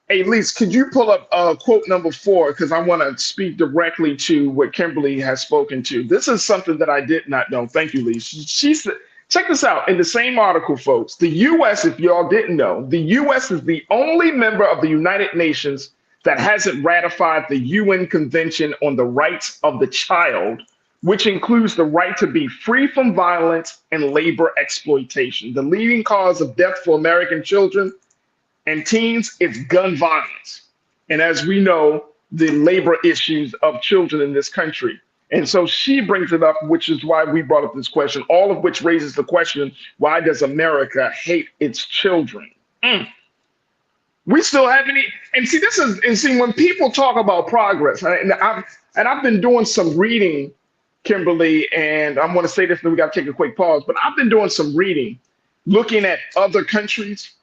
Hey, Lise, could you pull up quote number 4? Because I want to speak directly to what Kimberly has spoken to. This is something that I did not know. Thank you, Lise. She said, check this out. In the same article, folks, the U.S., if y'all didn't know, the U.S. is the only member of the United Nations that hasn't ratified the UN Convention on the Rights of the Child, which includes the right to be free from violence and labor exploitation. The leading cause of death for American children and teens is gun violence. And as we know, the labor issues of children in this country. And so she brings it up, which is why we brought up this question, all of which raises the question, why does America hate its children? We still have and see, when people talk about progress, and I've been doing some reading, Kimberly, and I'm going to say this, and then we got to take a quick pause, but I've been doing some reading, looking at other countries,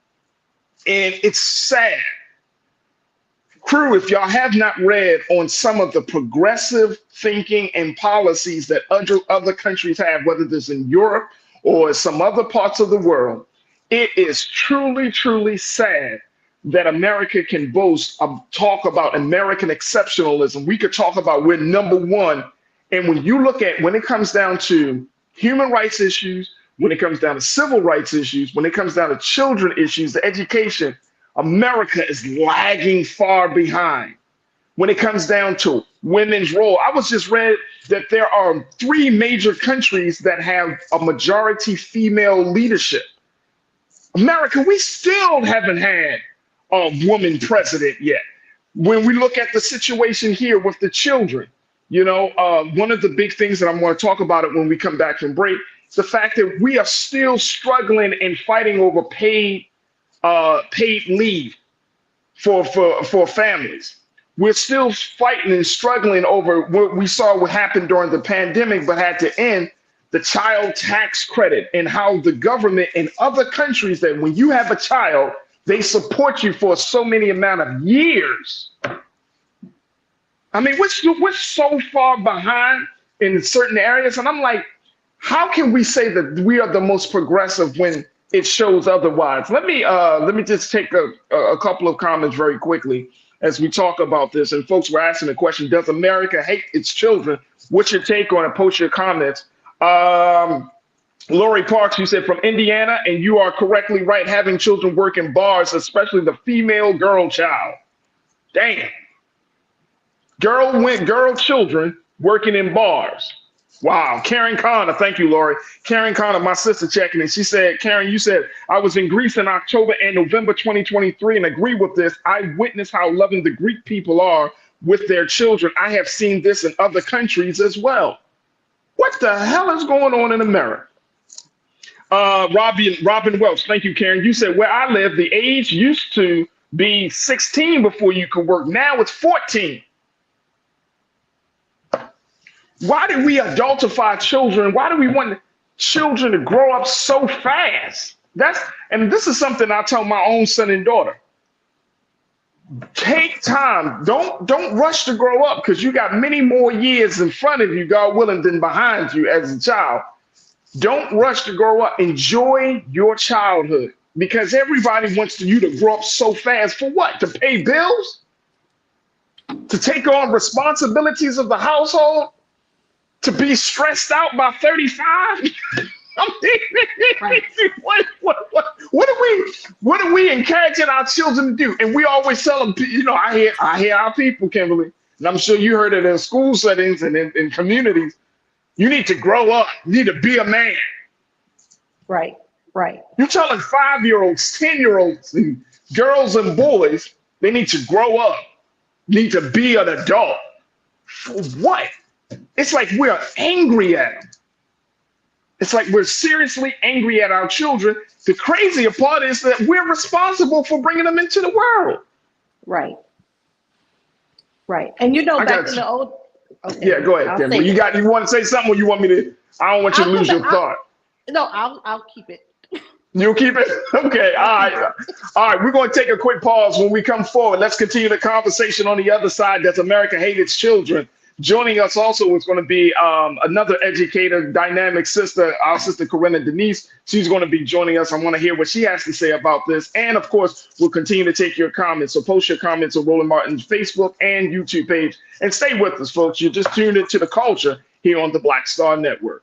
and it's sad. Crew, if y'all have not read on some of the progressive thinking and policies that other countries have, whether it's in Europe or some other parts of the world, it is truly, truly sad that America can boast, talk about American exceptionalism. We could talk about we're number one. And when you look at, when it comes down to human rights issues, when it comes down to civil rights issues, when it comes down to children issues, the education, America is lagging far behind. When it comes down to women's role, I was just read that there are 3 major countries that have a majority female leadership. America, we still haven't had a woman president yet. When we look at the situation here with the children, one of the big things that I'm going to talk about it when we come back from break, is the fact that we are still struggling and fighting over paid leave for families. We're still fighting and struggling over what we saw what happened during the pandemic, but had to end, the child tax credit, and how the government in other countries, that when you have a child, they support you for so many amount of years. I mean, we're so far behind in certain areas. And I'm like, how can we say that we are the most progressive when it shows otherwise? Let me just take a couple of comments very quickly as we talk about this. And folks were asking the question, does America hate its children? What's your take on it? Post your comments. Lori Parks, you said from Indiana, and you are correctly right, having children work in bars, especially the female girl child. Damn. Girl children working in bars. Wow. Karen Connor, thank you, Lori. Karen Connor, my sister, checking in. She said, Karen, you said, I was in Greece in October and November 2023 and agree with this. I witnessed how loving the Greek people are with their children. I have seen this in other countries as well. What the hell is going on in America? Robin Welch. Thank you, Karen. You said where I live, the age used to be 16 before you could work. Now it's 14. Why do we adultify children? Why do we want children to grow up so fast? And this is something I tell my own son and daughter. Take time. Don't rush to grow up, because you got many more years in front of you, God willing, than behind you as a child. Don't rush to grow up. Enjoy your childhood, because everybody wants you to grow up so fast. For what? To pay bills? To take on responsibilities of the household? To be stressed out by 35? Right. What are we encouraging our children to do? And we always tell them, I hear our people, Kimberly, and I'm sure you heard it in school settings and in communities. You need to grow up. You need to be a man. Right. You're telling 5-year-olds, 10-year-olds, and girls and boys, they need to grow up, need to be an adult. For what? It's like we're angry at them. It's like we're seriously angry at our children. The crazier part is that we're responsible for bringing them into the world. Right. And back in the old. Okay, yeah, go ahead, Kimberly. You want to say something, or you want me to? I don't want you to lose your thought. No, I'll keep it. You'll keep it? Okay. All right. We're going to take a quick pause. When we come forward, let's continue the conversation on the other side. Does America hate its children? Joining us also is going to be another educator, dynamic sister, our sister Corinna Denise. She's going to be joining us. I want to hear what she has to say about this. And of course, we'll continue to take your comments. So post your comments on Roland Martin's Facebook and YouTube page. And stay with us, folks. You just tuned into The Culture here on the Black Star Network.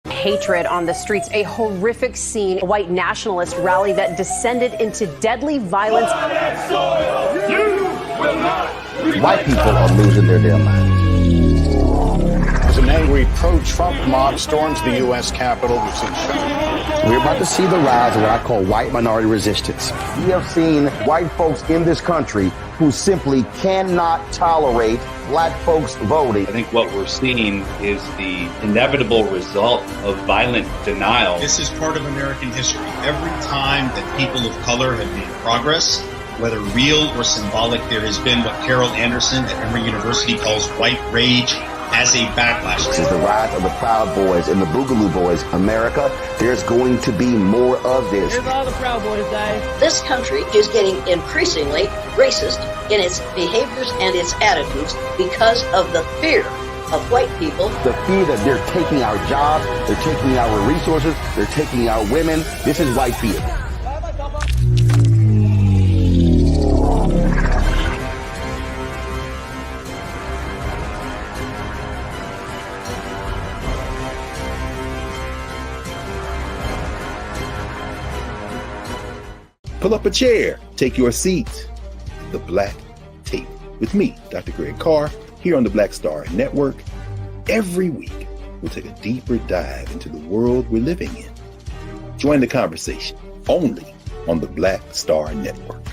Hatred on the streets, a horrific scene, a white nationalist rally that descended into deadly violence. White people are losing their damn minds. As an angry pro-Trump mob storms the U.S. Capitol, we've seen shootings. We're about to see the rise of what I call white minority resistance. We have seen white folks in this country who simply cannot tolerate black folks voting. I think what we're seeing is the inevitable result of violent denial. This is part of American history. Every time that people of color have made progress, whether real or symbolic, there has been what Carol Anderson at Emory University calls white rage as a backlash. This is the rise of the Proud Boys and the Boogaloo Boys. America, there's going to be more of this. Here's all the Proud Boys, guys. This country is getting increasingly racist in its behaviors and its attitudes because of the fear of white people. The fear that they're taking our jobs, they're taking our resources, they're taking our women. This is white fear. Pull up a chair, take your seat. The Black Tape with me, Dr. Greg Carr, here on the Black Star Network. Every week, we'll take a deeper dive into the world we're living in. Join the conversation only on the Black Star Network.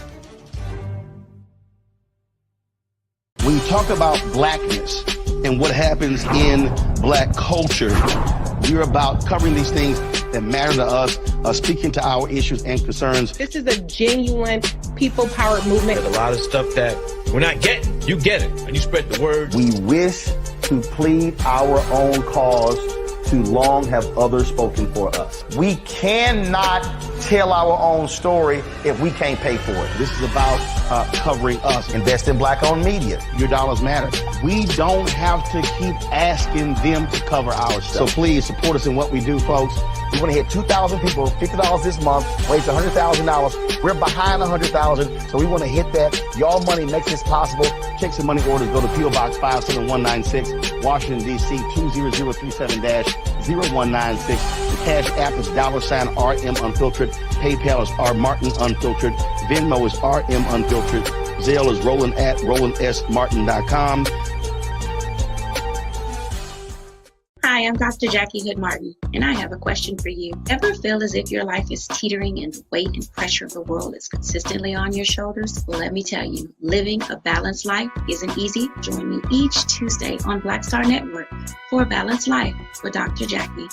When you talk about blackness and what happens in black culture, we're about covering these things that matter to us, speaking to our issues and concerns. This is a genuine people-powered movement. There's a lot of stuff that we're not getting. You get it, and you spread the word. We wish to plead our own cause. Too long have others spoken for us. We cannot tell our own story if we can't pay for it. This is about covering us. Invest in black-owned media. Your dollars matter. We don't have to keep asking them to cover our stuff. So please support us in what we do, folks. We want to hit 2,000 people, $50 this month, raise $100,000. We're behind 100,000, so we want to hit that. Y'all money makes this possible. Check some money orders. Go to P.O. Box 57196, Washington, D.C. 20037-0196. The Cash App is $RM Unfiltered. PayPal is R Martin Unfiltered. Venmo is RM Unfiltered. Zelle is Roland at RolandSMartin.com. Hi, Hi, I'm Dr. Jackie Hood Martin, and I have a question for you. Ever feel as if your life is teetering and the weight and pressure of the world is consistently on your shoulders? Well, let me tell you, living a balanced life isn't easy. Join me each Tuesday on Black Star Network for a Balanced Life with Dr. Jackie.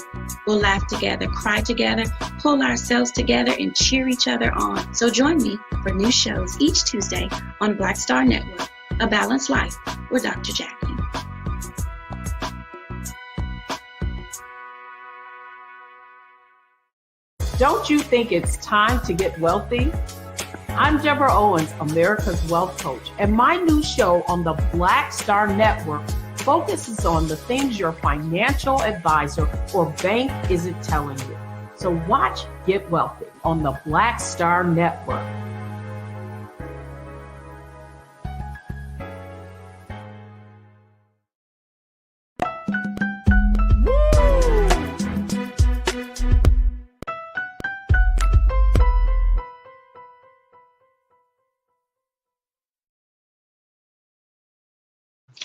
We'll laugh together, cry together, pull ourselves together, and cheer each other on. So join me for new shows each Tuesday on Black Star Network, A Balanced Life with Dr. Jackie. Don't you think it's time to get wealthy? I'm Deborah Owens, America's Wealth Coach, and my new show on the Black Star Network focuses on the things your financial advisor or bank isn't telling you. So watch Get Wealthy on the Black Star Network.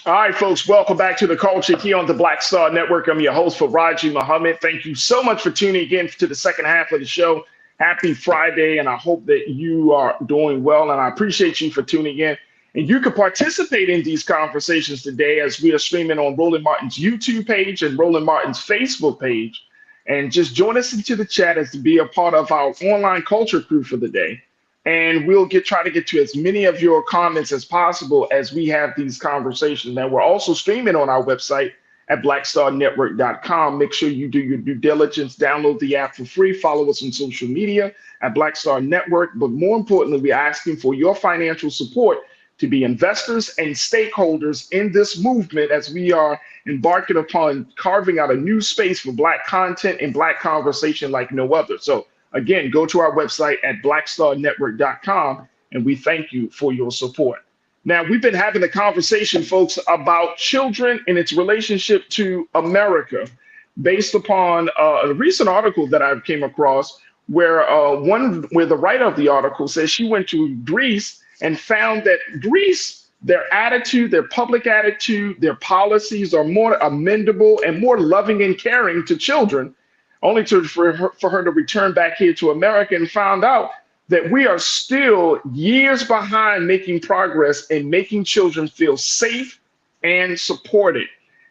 All right, folks, welcome back to the culture here on the Black Star Network. I'm your host, Farajii Muhammad. Thank you so much for tuning in to the second half of the show. Happy Friday, and I hope that you are doing well, and I appreciate you for tuning in. And you can participate in these conversations today as we are streaming on Roland Martin's YouTube page and Roland Martin's Facebook page. And just join us into the chat as to be a part of our online culture crew for the day. And we'll try to get to as many of your comments as possible as we have these conversations. Now, we're also streaming on our website at blackstarnetwork.com. Make sure you do your due diligence, download the app for free, follow us on social media at Black Star Network. But more importantly, we're asking for your financial support to be investors and stakeholders in this movement as we are embarking upon carving out a new space for Black content and Black conversation like no other. So again, go to our website at blackstarnetwork.com, and we thank you for your support. Now, we've been having a conversation, folks, about children and its relationship to America based upon a recent article that I came across where the writer of the article says she went to Greece and found that Greece, their attitude, their public attitude, their policies are more amendable and more loving and caring to children, only for her to return back here to America and found out that we are still years behind making progress in making children feel safe and supported.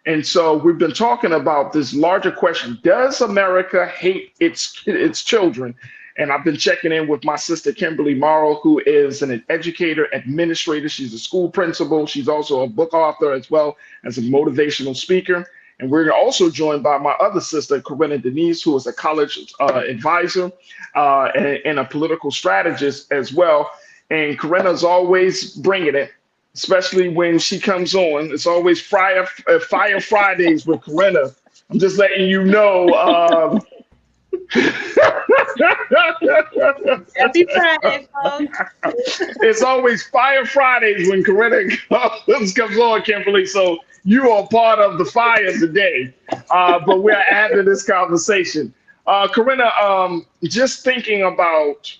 And so we've been talking about this larger question: does America hate its children? And I've been checking in with my sister, Kimberly Morrow, who is an educator, administrator. She's a school principal. She's also a book author as well as a motivational speaker. And we're also joined by my other sister, Corinna Denise, who is a college advisor and a political strategist as well. And Corinna's always bringing it, especially when she comes on. It's always Fire Fridays with Corinna. I'm just letting you know. Happy Friday, folks. It's always Fire Fridays when Corinna comes on, Kimberly. So you are part of the fire today, but we're having this conversation. Corinna, just thinking about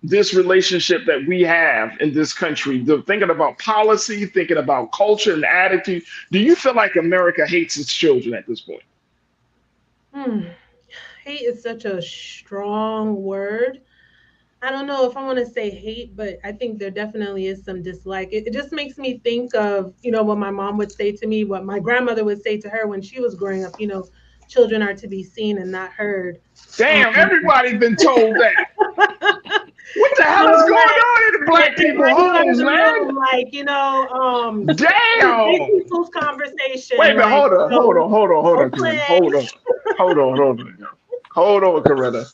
this relationship that we have in this country, thinking about policy, thinking about culture and attitude, do you feel like America hates its children at this point? Hate is such a strong word. I don't know if I want to say hate, but I think there definitely is some dislike. It just makes me think of, what my mom would say to me, what my grandmother would say to her when she was growing up, children are to be seen and not heard. Damn, everybody's been told that. What the hell is going on in the Black people homes, man? Damn. People's conversation. Wait a minute, hold on, Corinna.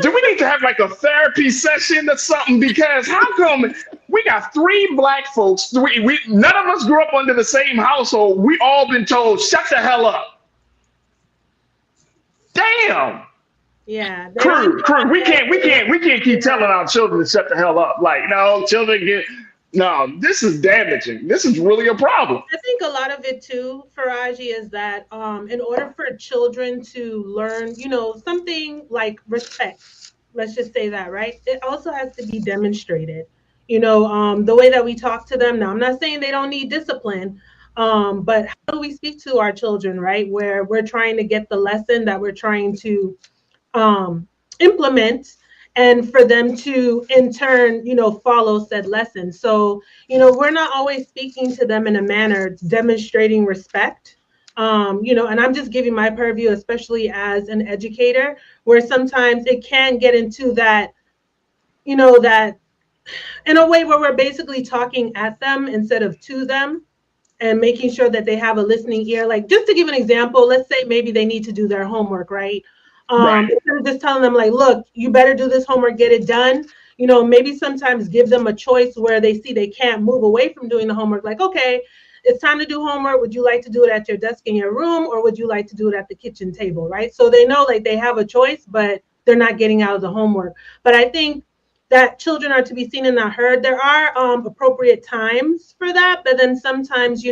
Do we need to have like a therapy session or something? Because how come we got 3 Black folks, none of us grew up under the same household. We all been told, shut the hell up. Damn. Yeah. Crew, we can't keep telling our children to shut the hell up. Like, no, this is damaging. This is really a problem. I think a lot of it too, Farajii, is that in order for children to learn, something like respect, let's just say that, right? It also has to be demonstrated. The way that we talk to them. Now, I'm not saying they don't need discipline, But how do we speak to our children, right? Where we're trying to get the lesson that we're trying to implement, and for them to in turn, follow said lesson. So, we're not always speaking to them in a manner demonstrating respect. And I'm just giving my purview, especially as an educator, where sometimes it can get into that, that in a way where we're basically talking at them instead of to them, and making sure that they have a listening ear. Like, just to give an example, let's say maybe they need to do their homework, right? Instead of just telling them like, look, you better do this homework, get it done. Maybe sometimes give them a choice where they see they can't move away from doing the homework. Like, okay, it's time to do homework. Would you like to do it at your desk in your room, or would you like to do it at the kitchen table, right? So they know like they have a choice, but they're not getting out of the homework. But I think that children are to be seen and not heard. There are appropriate times for that, but then sometimes,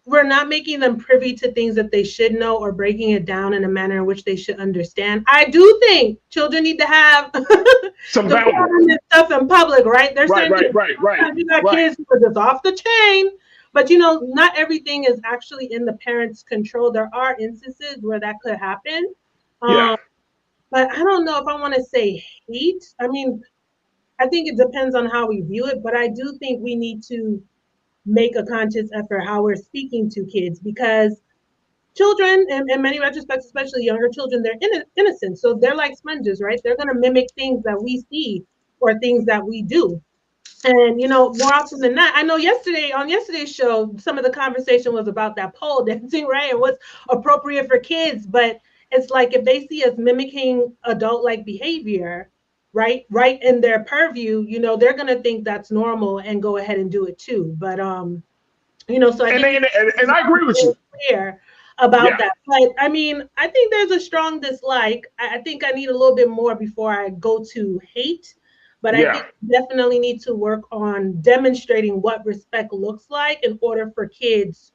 we're not making them privy to things that they should know, or breaking it down in a manner in which they should understand. I do think children need to have some boundaries stuff in public, right? There's right. You got kids who are just off the chain, but not everything is actually in the parents' control. There are instances where that could happen. But I don't know if I want to say hate. I mean, I think it depends on how we view it, but I do think we need to make a conscious effort how we're speaking to kids, because children, in many retrospects, especially younger children, they're innocent. So they're like sponges, right? They're going to mimic things that we see or things that we do. And, more often than not, I know on yesterday's show, some of the conversation was about that pole dancing, right? And what's appropriate for kids. But it's like, if they see us mimicking adult-like behavior, right in their purview, they're going to think that's normal and go ahead and do it too. But, so I think and I agree with you clear about that. But I mean, I think there's a strong dislike. I think I need a little bit more before I go to hate. But I think we definitely need to work on demonstrating what respect looks like in order for kids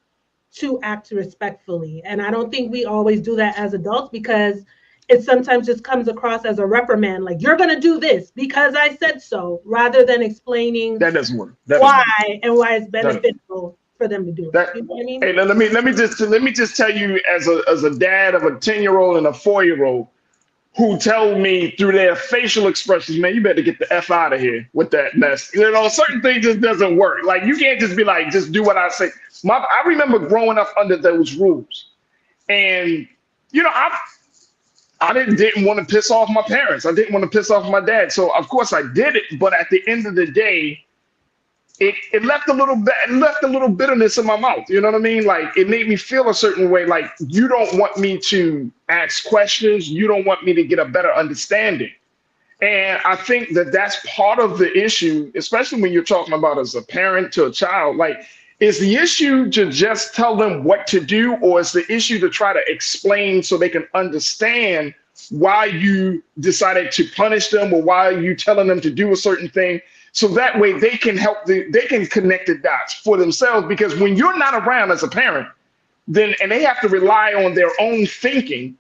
to act respectfully. And I don't think we always do that as adults, because it sometimes just comes across as a reprimand, like, you're going to do this because I said so, rather than explaining that doesn't work. Why it's beneficial for them to do it. You know what I mean? Hey, let me just tell you, as a dad of a 10-year-old and a 4-year-old, who tell me through their facial expressions, man, you better get the F out of here with that mess. Certain things just doesn't work. Like, you can't just be like, just do what I say. I remember growing up under those rules. And, I didn't want to piss off my parents. I didn't want to piss off my dad. So, of course, I did it. But at the end of the day, it left a little bitterness in my mouth. You know what I mean? Like, it made me feel a certain way. Like, you don't want me to ask questions. You don't want me to get a better understanding. And I think that that's part of the issue, especially when you're talking about as a parent to a child. Like, is the issue to just tell them what to do, or is the issue to try to explain so they can understand why you decided to punish them, or why are you telling them to do a certain thing? So that way they can they can connect the dots for themselves. Because when you're not around as a parent, and they have to rely on their own thinking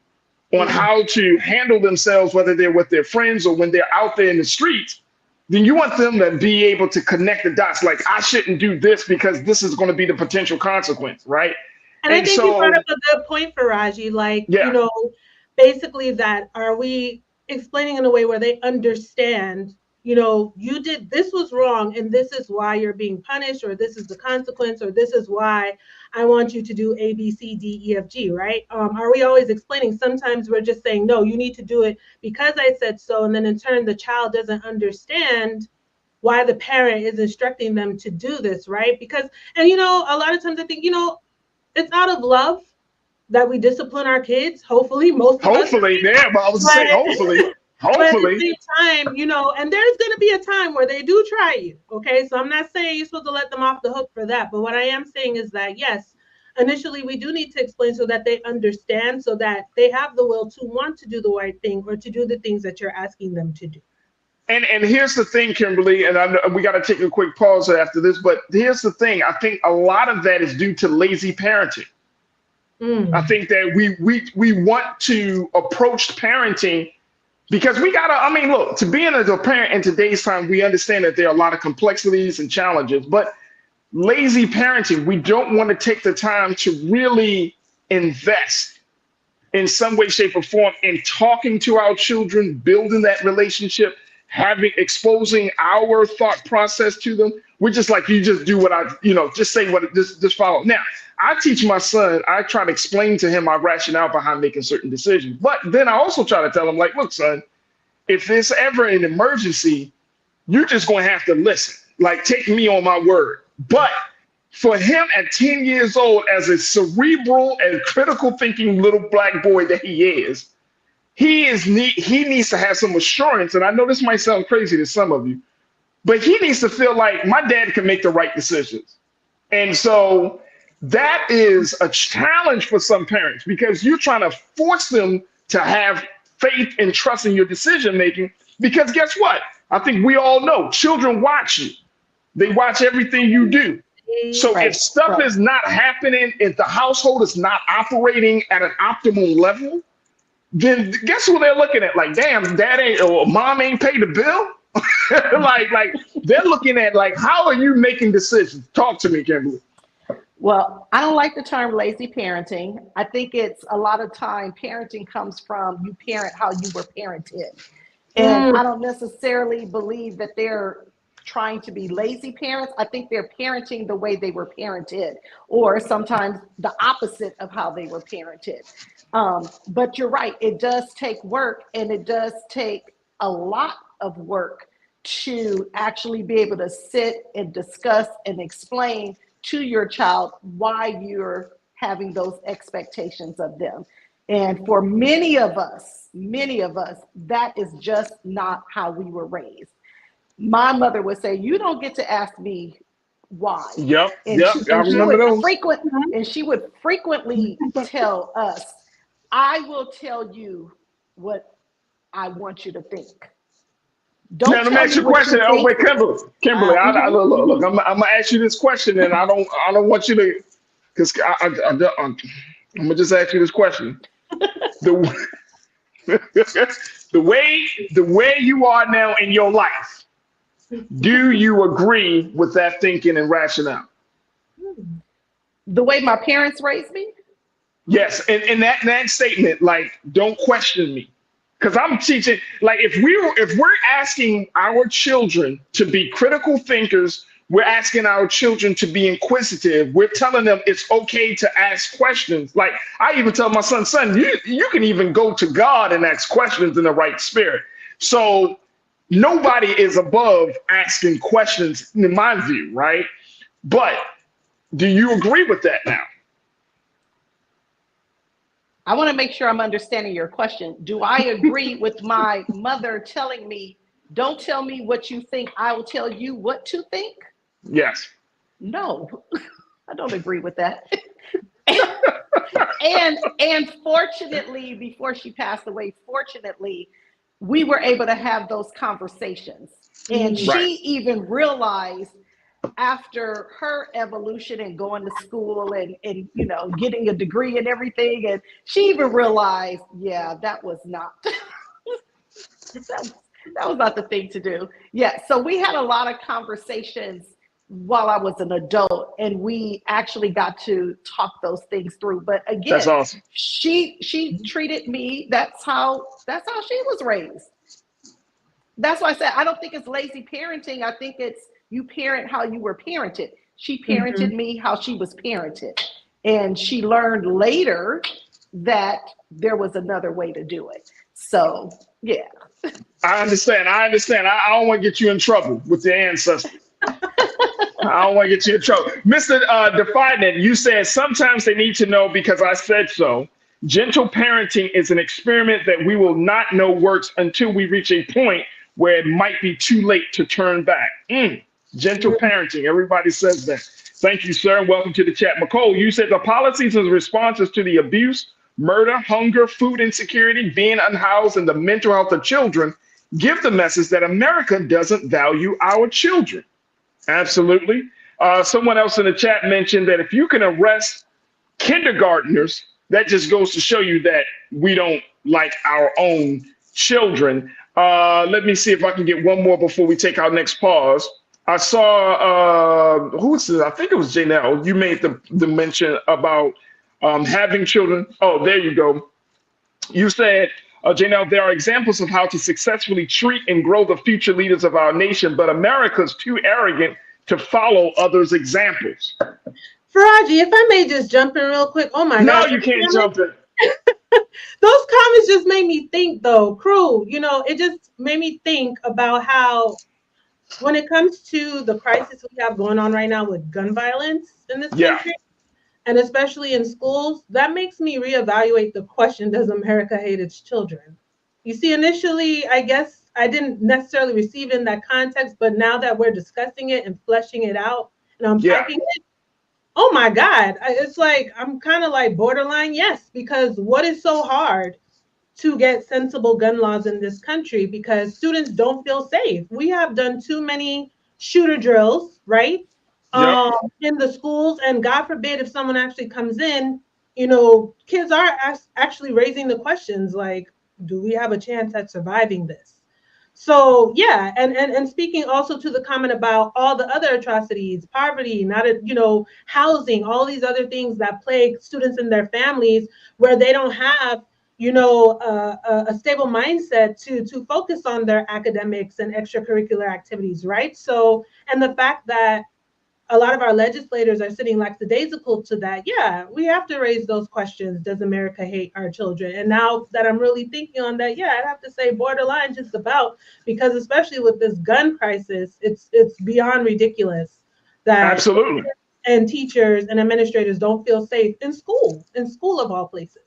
on how to handle themselves, whether they're with their friends or when they're out there in the streets, then you want them to be able to connect the dots. Like, I shouldn't do this because this is going to be the potential consequence, right? And I think you brought up a good point, Farajii. Like, basically that, are we explaining in a way where they understand, you did, this was wrong, and this is why you're being punished, or this is the consequence, or this is why I want you to do A, B, C, D, E, F, G, right? Are we always explaining? Sometimes we're just saying, no, you need to do it because I said so. And then in turn, the child doesn't understand why the parent is instructing them to do this, right? Because, and a lot of times I think, it's out of love that we discipline our kids. Hopefully, most of us. But I was saying hopefully. But at the same time, and there's going to be a time where they do try you. Okay. So I'm not saying you're supposed to let them off the hook for that. But what I am saying is that, yes, initially we do need to explain so that they understand, so that they have the will to want to do the right thing, or to do the things that you're asking them to do. And here's the thing, Kimberly, and we got to take a quick pause after this, but here's the thing. I think a lot of that is due to lazy parenting. I think that we want to approach parenting because we got to, look, to being as a parent in today's time, we understand that there are a lot of complexities and challenges, but lazy parenting. We don't want to take the time to really invest in some way, shape, or form in talking to our children, building that relationship, exposing our thought process to them. We're just like, you just do what just say what, just follow. Now, I teach my son, I try to explain to him my rationale behind making certain decisions. But then I also try to tell him, like, look, son, if there's ever an emergency, you're just going to have to listen. Like, take me on my word. But for him at 10 years old, as a cerebral and critical thinking little black boy that he is, he needs to have some assurance. And I know this might sound crazy to some of you, but he needs to feel like my dad can make the right decisions. And so that is a challenge for some parents, because you're trying to force them to have faith and trust in your decision making. Because guess what? I think we all know children watch you. They watch everything you do. So if stuff is not happening, if the household is not operating at an optimal level, then guess what they're looking at? Like, damn, dad ain't or mom ain't paid the bill. like they're looking at, like, how are you making decisions? Talk to me, Kimberly. Well, I don't like the term lazy parenting. I think it's a lot of time parenting comes from you parent how you were parented. And I don't necessarily believe that they're trying to be lazy parents. I think they're parenting the way they were parented, or sometimes the opposite of how they were parented. But you're right, it does take work, and it does take a lot of work to actually be able to sit and discuss and explain to your child why you're having those expectations of them. And for many of us, that is just not how we were raised. My mother would say, you don't get to ask me why. Yep. And I remember those. She would frequently tell us, I will tell you what I want you to think. Don't now, let me ask you a question. Oh, wait, Kimberly, look, I'm gonna ask you this question, and I don't want you to, because I'm gonna just ask you this question. The way you are now in your life, do you agree with that thinking and rationale? The way my parents raised me? Yes, and that statement, like, don't question me. Because I'm teaching, like, if we're asking our children to be critical thinkers, we're asking our children to be inquisitive. We're telling them it's okay to ask questions. Like, I even tell my son, you can even go to God and ask questions in the right spirit. So nobody is above asking questions, in my view, right? But do you agree with that now? I want to make sure I'm understanding your question. Do I agree with my mother telling me, don't tell me what you think, I will tell you what to think? Yes. No, I don't agree with that. and fortunately, before she passed away, we were able to have those conversations. And she even realized, after her evolution and going to school and getting a degree and everything, and she even realized, that was not that was not the thing to do. So we had a lot of conversations while I was an adult, and we actually got to talk those things through. But again, that's awesome. She treated me, that's how she was raised. That's why I said I don't think it's lazy parenting. I think it's you parent how you were parented. She parented me how she was parented. And she learned later that there was another way to do it. So, yeah. I understand. I don't want to get you in trouble with your ancestors. I don't want to get you in trouble. Mr. Define, you said sometimes they need to know because I said so. Gentle parenting is an experiment that we will not know works until we reach a point where it might be too late to turn back. Gentle parenting. Everybody says that. Thank you, sir. Welcome to the chat. McCole, you said the policies and responses to the abuse, murder, hunger, food insecurity, being unhoused, and the mental health of children give the message that America doesn't value our children. Absolutely. Someone else in the chat mentioned that if you can arrest kindergartners, that just goes to show you that we don't like our own children. Let me see if I can get one more before we take our next pause. I saw who was it? I think it was Janelle. You made the mention about having children. Oh, there you go. You said, Janelle, there are examples of how to successfully treat and grow the future leaders of our nation, but America's too arrogant to follow others' examples. Farajii, if I may just jump in real quick. Oh my God. No, you can't jump in. Those comments just made me think, though, crew, it just made me think about how when it comes to the crisis we have going on right now with gun violence in this country, and especially in schools, that makes me reevaluate the question, does America hate its children? You see, initially, I guess I didn't necessarily receive it in that context, but now that we're discussing it and fleshing it out and unpacking it, oh my God, it's like, I'm kind of like borderline, yes, because what is so hard to get sensible gun laws in this country? Because students don't feel safe. We have done too many shooter drills, right? In the schools, and God forbid if someone actually comes in, kids are actually raising the questions like, do we have a chance at surviving this? So yeah, and speaking also to the comment about all the other atrocities, poverty, housing, all these other things that plague students and their families, where they don't have a stable mindset to focus on their academics and extracurricular activities, right? So, and the fact that a lot of our legislators are sitting lackadaisical to that. Yeah, we have to raise those questions. Does America hate our children? And now that I'm really thinking on that, yeah, I'd have to say borderline just about, because especially with this gun crisis, it's beyond ridiculous that absolutely and teachers and administrators don't feel safe in school of all places.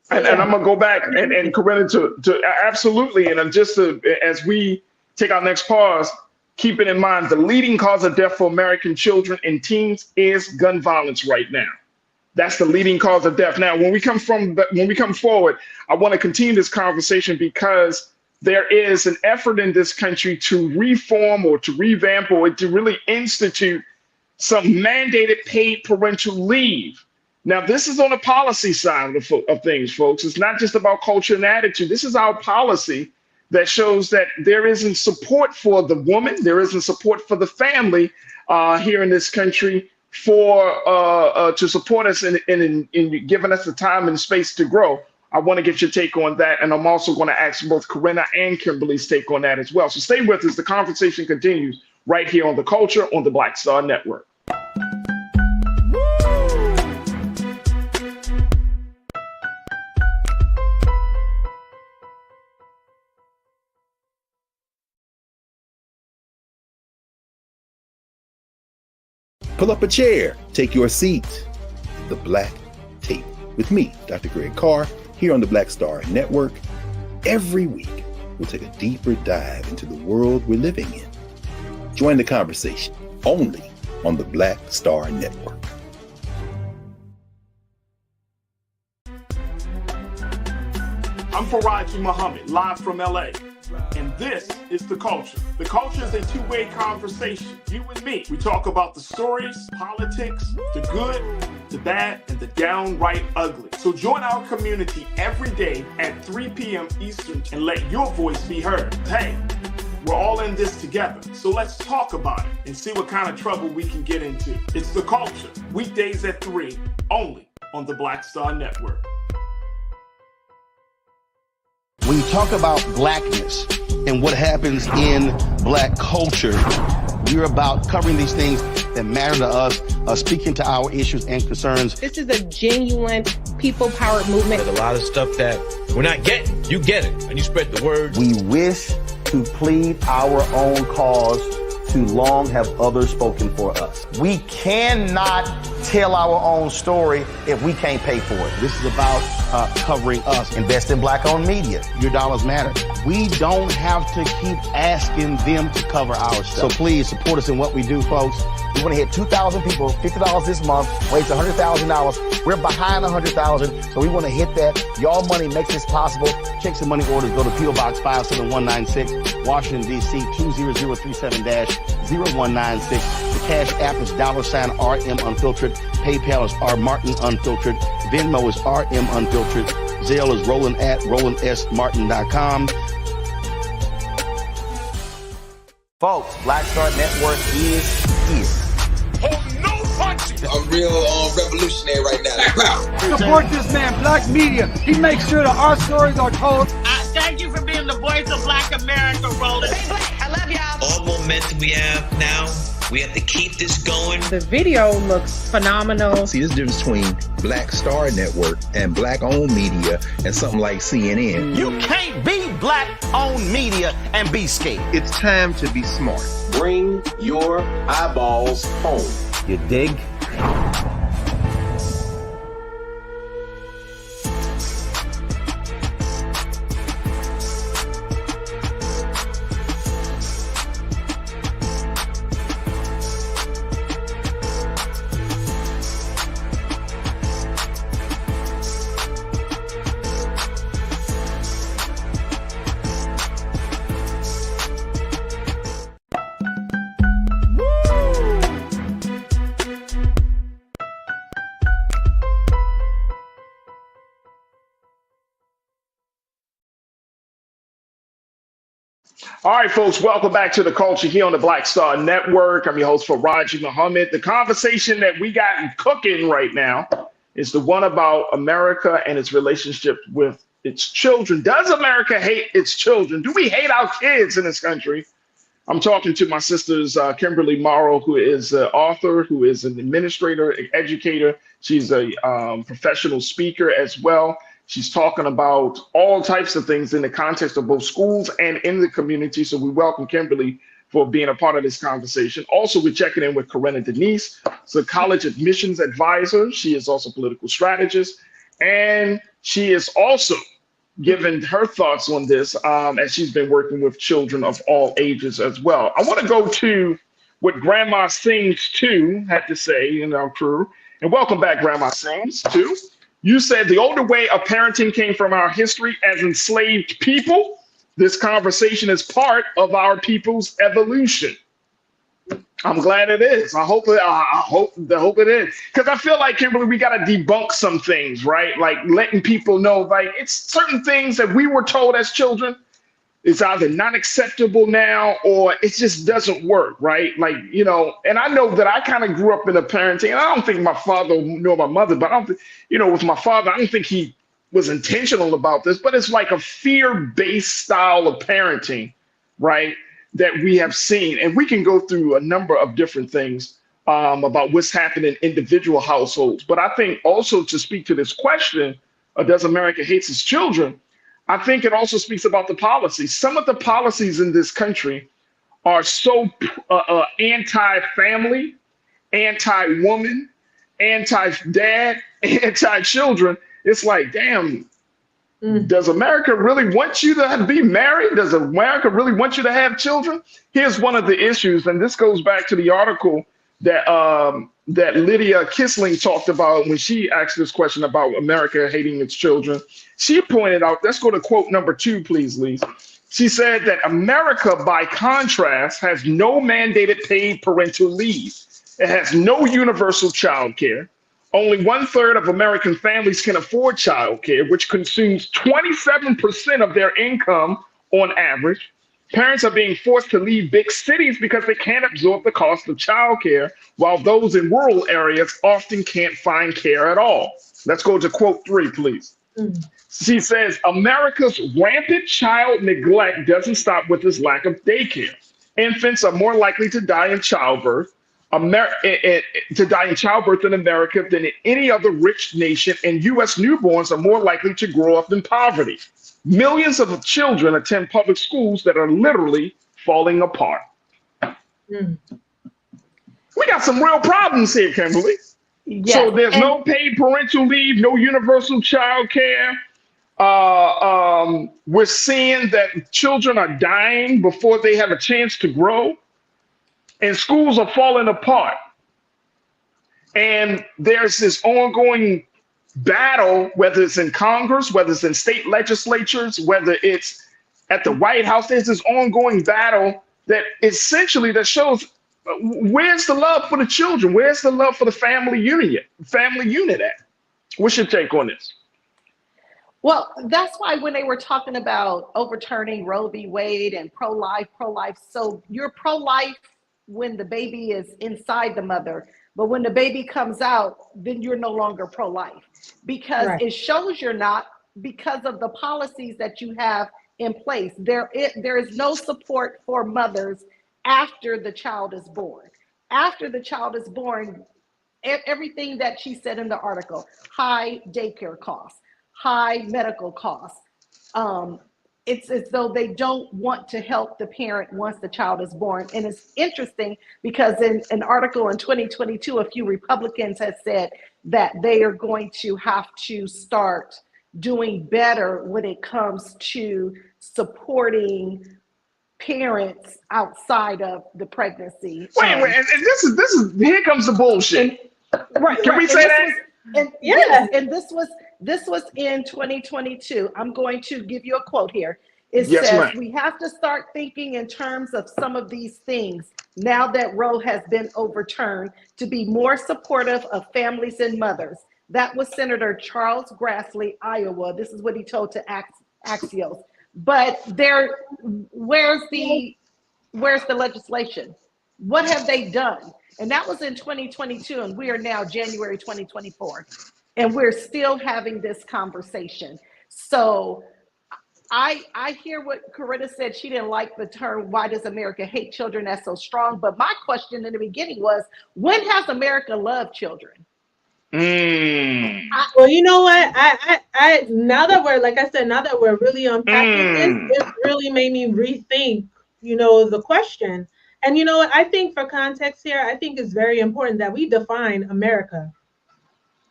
So, and I'm gonna go back and Corinna to absolutely, and just as we take our next pause, keeping in mind the leading cause of death for American children and teens is gun violence right now. That's the leading cause of death. Now, when we come forward, I want to continue this conversation because there is an effort in this country to reform or to revamp or to really institute some mandated paid parental leave. Now, this is on the policy side of things, folks. It's not just about culture and attitude. This is our policy that shows that there isn't support for the woman, there isn't support for the family here in this country to support us in giving us the time and space to grow. I want to get your take on that, and I'm also going to ask both Corinna and Kimberly's take on that as well. So stay with us. The conversation continues right here on The Culture on the Black Star Network. Pull up a chair, take your seat. The Black Tape with me, Dr. Greg Carr, here on the Black Star Network. Every week, we'll take a deeper dive into the world we're living in. Join the conversation only on the Black Star Network. I'm Farajii Muhammad, live from LA. And this is The Culture. The Culture is a two-way conversation. You and me. We talk about the stories, politics, the good, the bad, and the downright ugly. So join our community every day at 3 p.m. Eastern and let your voice be heard. Hey, we're all in this together. So let's talk about it and see what kind of trouble we can get into. It's The Culture, weekdays at 3, only on the Black Star Network. When you talk about blackness and what happens in black culture, we're about covering these things that matter to us, speaking to our issues and concerns. This is a genuine people-powered movement. There's a lot of stuff that we're not getting. You get it, and you spread the word. We wish to plead our own cause. Too long have others spoken for us. We cannot tell our own story if we can't pay for it. This is about covering us. Invest in black-owned media. Your dollars matter. We don't have to keep asking them to cover our stuff. So please support us in what we do, folks. We want to hit 2,000 people, $50 this month, raise $100,000. We're behind 100,000, so we want to hit that. Y'all money makes this possible. Check some money orders. Go to P.O. Box 57196, Washington, D.C. 20037-0196. The Cash App is $RM Unfiltered. PayPal is R Martin Unfiltered. Venmo is RM Unfiltered. Zelle is Roland at RolandSMartin.com. Folks, Black Star Network is here. I'm real revolutionary right now. Support this man, Black Media. He makes sure that our stories are told. Thank you for being the voice of Black America, Roland. Stay black. I love y'all. All momentum we have now, we have to keep this going. The video looks phenomenal. See, this difference between Black Star Network and Black-owned media and something like CNN. You can't be Black-owned media and be scared. It's time to be smart. Bring your eyeballs home. You dig? All right, folks, welcome back to The Culture here on the Black Star Network. I'm your host, Farajii Muhammad. The conversation that we got cooking right now is the one about America and its relationship with its children. Does America hate its children? Do we hate our kids in this country? I'm talking to my sisters, Kimberly Morrow, who is an author, who is an administrator, educator. She's a professional speaker as well. She's talking about all types of things in the context of both schools and in the community. So we welcome Kimberly for being a part of this conversation. Also, we're checking in with Corinna Denise, a college admissions advisor. She is also a political strategist. And she is also given her thoughts on this as she's been working with children of all ages as well. I want to go to what Grandma Sings too had to say in our crew. And welcome back, Grandma Sings too. You said the older way of parenting came from our history as enslaved people. This conversation is part of our people's evolution. I'm glad it is. I hope it is. Because I feel like, Kimberly, we got to debunk some things, right? Like letting people know, like it's certain things that we were told as children is either not acceptable now or it just doesn't work, right? Like, you know, and I know that I kind of grew up in a parenting, and I don't think my father nor my mother, but I don't think, you know, with my father, I don't think he was intentional about this, but it's like a fear-based style of parenting, right, that we have seen. And we can go through a number of different things about what's happening in individual households. But I think also to speak to this question, does America hate its children? I think it also speaks about the policies. Some of the policies in this country are so anti-family, anti-woman, anti-dad, anti-children. It's like, damn, does America really want you to be married? Does America really want you to have children? Here's one of the issues, and this goes back to the article that that Lydia Kisling talked about when she asked this question about America hating its children. She pointed out, let's go to quote number 2, please, Lise. She said that America, by contrast, has no mandated paid parental leave. It has no universal child care. Only 1/3 of American families can afford child care, which consumes 27% of their income on average. Parents are being forced to leave big cities because they can't absorb the cost of childcare, while those in rural areas often can't find care at all. Let's go to quote 3, please. She says, America's rampant child neglect doesn't stop with this lack of daycare. Infants are more likely to die in childbirth, in America than in any other rich nation, and U.S. newborns are more likely to grow up in poverty. Millions of children attend public schools that are literally falling apart. We got some real problems here, Kimberly. Yes. So there's no paid parental leave, no universal child care. We're seeing that children are dying before they have a chance to grow, and schools are falling apart. And there's this ongoing battle, whether it's in Congress, whether it's in state legislatures, whether it's at the White House. There's this ongoing battle that essentially that shows where's the love for the children? Where's the love for the family unit at? What's your take on this? Well, that's why when they were talking about overturning Roe v. Wade and pro-life, so you're pro-life when the baby is inside the mother, but when the baby comes out, then you're no longer pro-life, because Right. it shows you're not, because of the policies that you have in place. There is no support for mothers after the child is born. After the child is born, everything that she said in the article, high daycare costs, high medical costs. It's as though they don't want to help the parent once the child is born. And it's interesting because in an article in 2022, a few Republicans had said that they are going to have to start doing better when it comes to supporting parents outside of the pregnancy. Wait, and this is here comes the bullshit. Right. Can we say that? Yes, and this was in 2022. I'm going to give you a quote here. It Yes, says, ma'am. we have to start thinking in terms of some of these things now that Roe has been overturned, to be more supportive of families and mothers. That was Senator Charles Grassley, Iowa. This is what he told to Axios. But where's the legislation? What have they done? And that was in 2022, and we are now January 2024, and we're still having this conversation. So I hear what Coretta said. She didn't like the term, why does America hate children? That's so strong. But my question in the beginning was, when has America loved children? Well, you know what? I now that we're, like I said, now that we're really unpacking this, it really made me rethink, the question. And you know what? I think for context here, I think it's very important that we define America.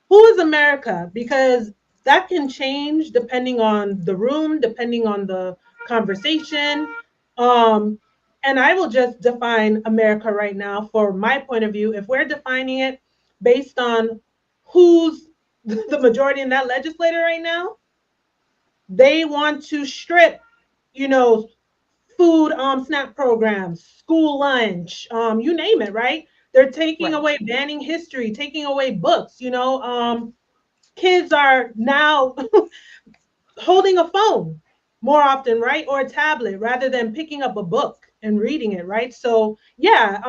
Who is America? Because that can change depending on the room, depending on the conversation. And I will just define America right now for my point of view. If we're defining it based on who's the majority in that legislature right now, they want to strip, food SNAP programs, school lunch, you name it, right? They're taking away, banning history, taking away books, kids are now holding a phone more often, right? Or a tablet rather than picking up a book and reading it, right? So yeah,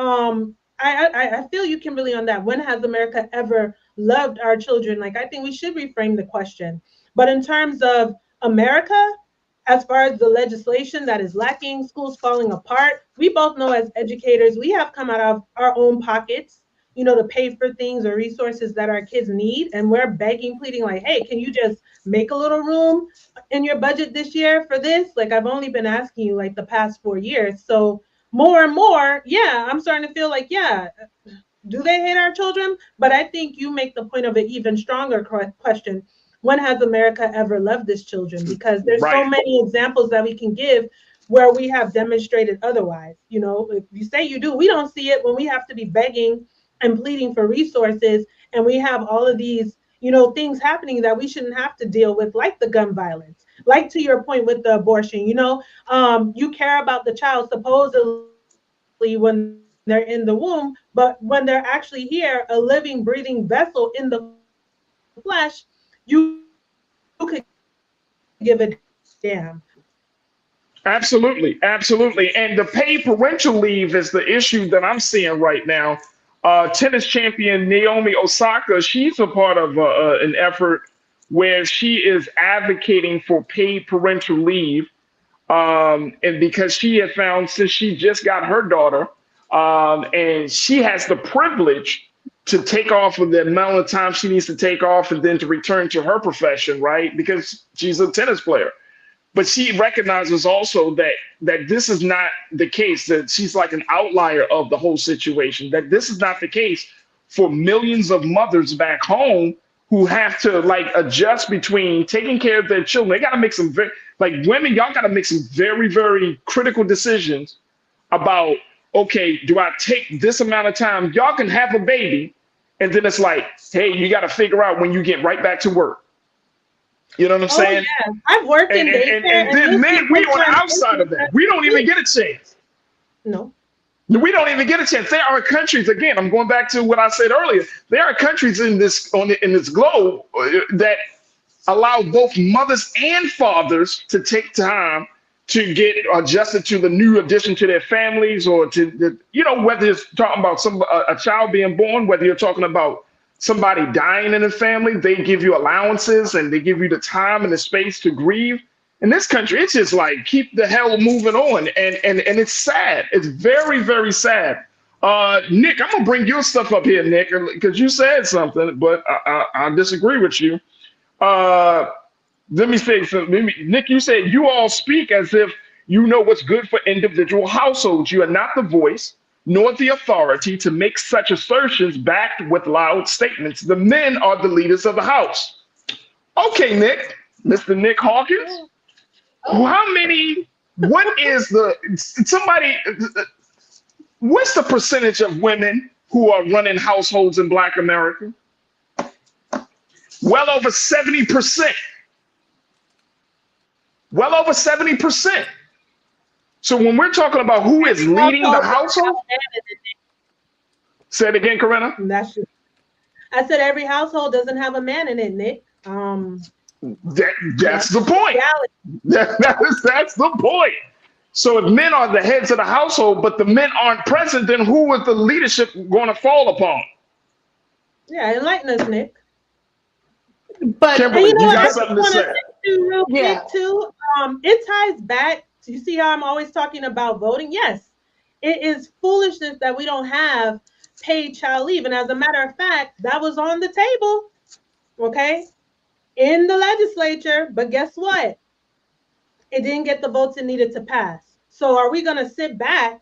I feel you, Kimberly, on that. When has America ever loved our children? Like, I think we should reframe the question. But in terms of America, as far as the legislation that is lacking, schools falling apart, we both know as educators, we have come out of our own pockets, to pay for things or resources that our kids need. And we're begging, pleading like, hey, can you just make a little room in your budget this year for this? Like, I've only been asking you like the past 4 years. So more and more, yeah, I'm starting to feel like, yeah, do they hate our children? But I think you make the point of an even stronger question. When has America ever loved its children? Because there's so many examples that we can give where we have demonstrated otherwise. If you say you do, we don't see it when we have to be begging and pleading for resources, and we have all of these, things happening that we shouldn't have to deal with, like the gun violence, like to your point with the abortion. You care about the child supposedly when they're in the womb, but when they're actually here, a living, breathing vessel in the flesh, you could give a damn. Absolutely. And the paid parental leave is the issue that I'm seeing right now. Tennis champion Naomi Osaka, she's a part of an effort where she is advocating for paid parental leave. And because she had found, since she just got her daughter, and she has the privilege to take off of the amount of time she needs to take off and then to return to her profession, right? Because she's a tennis player. But she recognizes also that this is not the case, that she's like an outlier of the whole situation, that this is not the case for millions of mothers back home who have to like adjust between taking care of their children. They got to make some women, y'all got to make some very, very critical decisions about, okay, do I take this amount of time? Y'all can have a baby. And then it's like, hey, you got to figure out when you get right back to work. You know what I'm saying? Yeah. I've worked in daycare. And then men, we on the outside of that. We don't even get a chance. No. We don't even get a chance. There are countries, again, I'm going back to what I said earlier. There are countries in this globe that allow both mothers and fathers to take time to get adjusted to the new addition to their families, or to the, whether it's talking about a child being born, whether you're talking about somebody dying in the family, they give you allowances and they give you the time and the space to grieve. In this country, it's just like, keep the hell moving on. And it's sad. It's very, very sad. Nick, I'm gonna bring your stuff up here, Nick, because you said something, but I disagree with you. Let me say something. Nick, you said you all speak as if you know what's good for individual households. You are not the voice nor the authority to make such assertions backed with loud statements. The men are the leaders of the house. Okay, Nick, Mr. Nick Hawkins, what's the percentage of women who are running households in Black America? Well over 70%. Well over 70%. So when we're talking about who is leading the household, say it again, Corinna. I said every household doesn't have a man in it, Nick. That's the point. That's the point. So if men are the heads of the household, but the men aren't present, then who is the leadership going to fall upon? Yeah, enlighten us, Nick. But Kimberly, you got something to say. Real quick too. It ties back. You see how I'm always talking about voting? Yes, it is foolishness that we don't have paid child leave. And as a matter of fact, that was on the table, okay, in the legislature. But guess what? It didn't get the votes it needed to pass. So are we going to sit back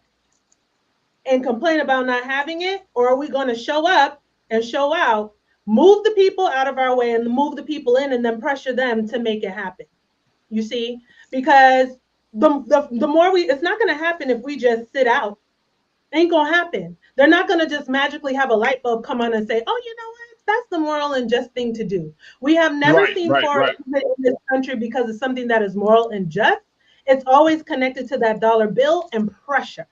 and complain about not having it? Or are we going to show up and show out, move the people out of our way and move the people in, and then pressure them to make it happen? You see, because the more it's not going to happen if we just sit out. Ain't going to happen. They're not going to just magically have a light bulb come on and say, oh, you know what? That's the moral and just thing to do. We have never seen forward in this country because of something that is moral and just. It's always connected to that dollar bill and pressure.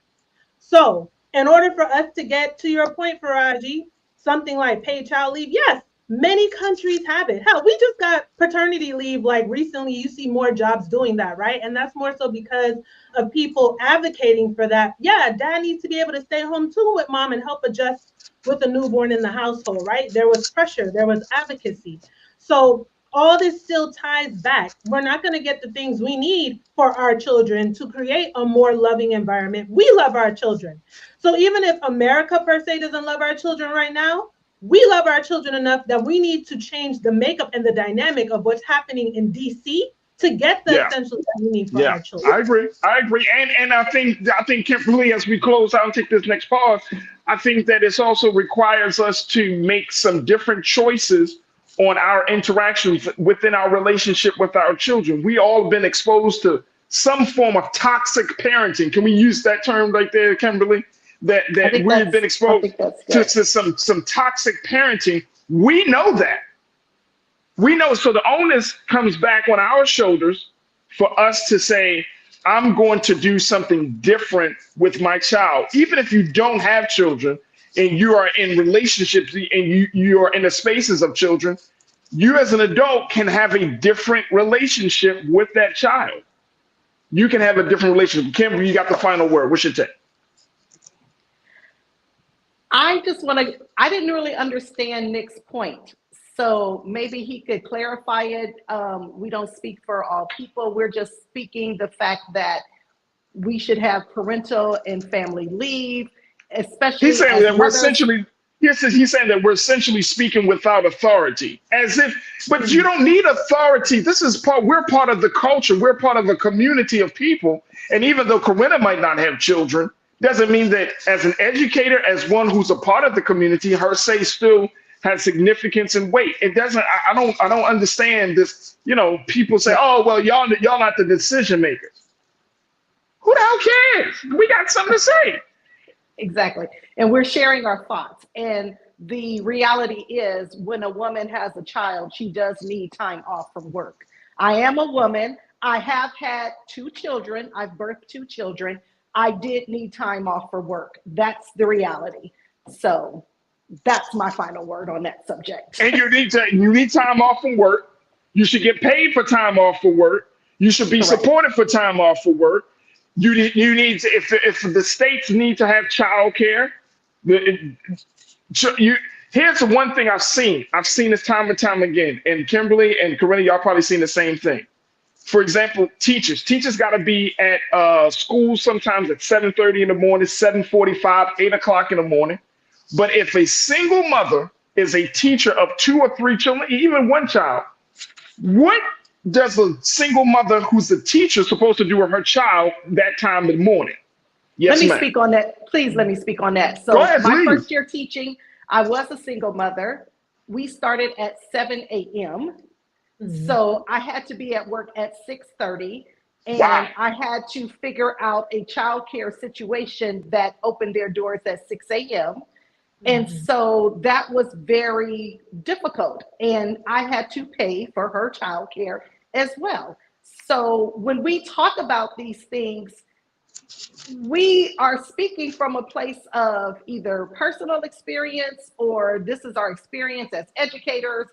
So in order for us to get to your point, Farajii, something like paid child leave, yes, many countries have it. Hell, we just got paternity leave like recently. You see more jobs doing that, right? And that's more so because of people advocating for that. Yeah, dad needs to be able to stay home too with mom and help adjust with a newborn in the household, right? There was pressure, there was advocacy. So all this still ties back. We're not going to get the things we need for our children to create a more loving environment. We love our children. So even if America per se doesn't love our children right now, we love our children enough that we need to change the makeup and the dynamic of what's happening in DC to get the essentials that we need for our children. I agree. And I think Kimberly, as we close out and take this next pause, I think that it also requires us to make some different choices on our interactions within our relationship with our children. We all been exposed to some form of toxic parenting. Can we use that term right there, Kimberly? That we've been exposed to some toxic parenting. We know that. We know. So the onus comes back on our shoulders for us to say, I'm going to do something different with my child. Even if you don't have children and you are in relationships and you are in the spaces of children, you as an adult can have a different relationship with that child. You can have a different relationship. Kimberly, you got the final word. What's your take? I didn't really understand Nick's point. So maybe he could clarify it. We don't speak for all people. We're just speaking the fact that we should have parental and family leave, especially. He's saying that he's saying that we're essentially speaking without authority, as if, but you don't need authority. We're part of the culture. We're part of a community of people. And even though Corinna might not have children, doesn't mean that as an educator, as one who's a part of the community, her say still has significance and weight. It doesn't. I don't understand this. People say, "Oh, well, y'all not the decision makers." Who the hell cares? We got something to say. Exactly, and we're sharing our thoughts. And the reality is, when a woman has a child, she does need time off from work. I am a woman. I have had 2 children. I've birthed 2 children. I did need time off for work. That's the reality. So that's my final word on that subject. And you need time off from work. You should get paid for time off for work. You should be supported for time off for work. You need to, if the states need to have childcare, here's the one thing I've seen. I've seen this time and time again. And Kimberly and Corinna, y'all probably seen the same thing. For example, teachers got to be at school sometimes at 7:30 in the morning, 7:45, 8 o'clock in the morning. But if a single mother is a teacher of 2 or 3 children, even one child, what does a single mother who's a teacher supposed to do with her child that time in the morning? Yes, let me speak on that. Please let me speak on that. So my first year teaching, I was a single mother. We started at 7 a.m. So I had to be at work at 6:30, and I had to figure out a childcare situation that opened their doors at 6 a.m. And so that was very difficult, and I had to pay for her childcare as well. So when we talk about these things, we are speaking from a place of either personal experience, or this is our experience as educators,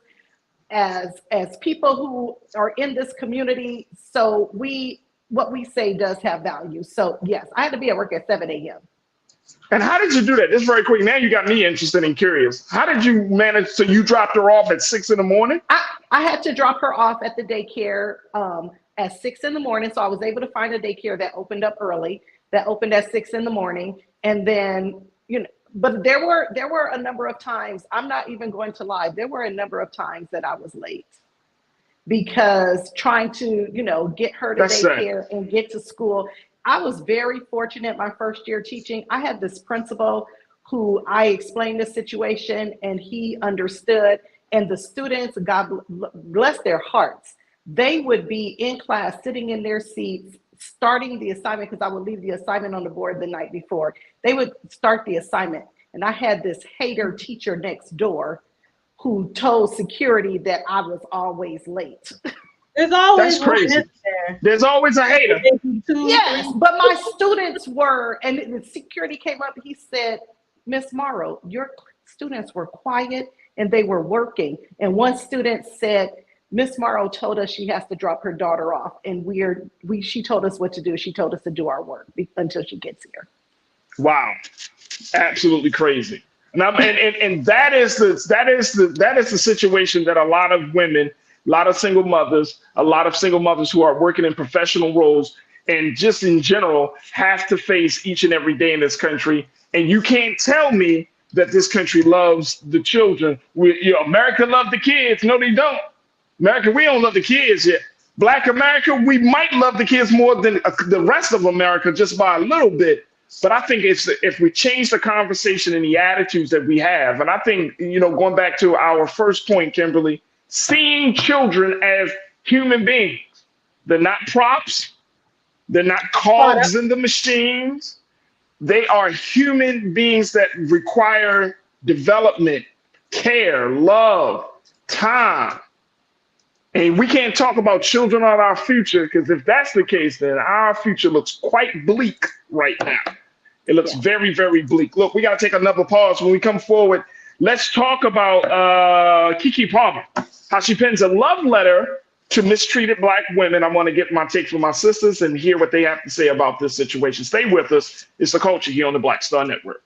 as people who are in this community. So what we say does have value. So yes, I had to be at work at 7 a.m. And how did you do that? Just very quick. Now you got me interested and curious. How did you manage? So you dropped her off at 6 in the morning? I had to drop her off at the daycare at 6 in the morning. So I was able to find a daycare that opened up early, that opened at 6 in the morning. And then, but there were a number of times, I'm not even going to lie, there were a number of times that I was late because trying to, get her to daycare and get to school. I was very fortunate my first year teaching. I had this principal who I explained the situation and he understood, and the students, God bless their hearts, they would be in class sitting in their seats starting the assignment, because I would leave the assignment on the board the night before. They would start the assignment, and I had this hater teacher next door who told security that I was always late. There's always That's crazy. There. There's always a hater. Yes, but my students were, and the security came up, he said, Miss Morrow, your students were quiet and they were working. And one student said, Miss Morrow told us she has to drop her daughter off, and she told us what to do. She told us to do our work until she gets here. Wow, absolutely crazy. And that is the situation that a lot of women, a lot of single mothers who are working in professional roles and just in general have to face each and every day in this country. And you can't tell me that this country loves the children. America loves the kids. No, they don't. America, we don't love the kids yet. Black America, we might love the kids more than the rest of America, just by a little bit. But I think if we change the conversation and the attitudes that we have, and I think, going back to our first point, Kimberly, seeing children as human beings. They're not props. They're not cogs in the machines. They are human beings that require development, care, love, time. And we can't talk about children on our future, because if that's the case, then our future looks quite bleak right now. It looks very, very bleak. Look, we got to take another pause. When we come forward, let's talk about Keke Palmer, how she pens a love letter to mistreated Black women. I want to get my take from my sisters and hear what they have to say about this situation. Stay with us. It's The Culture here on the Black Star Network.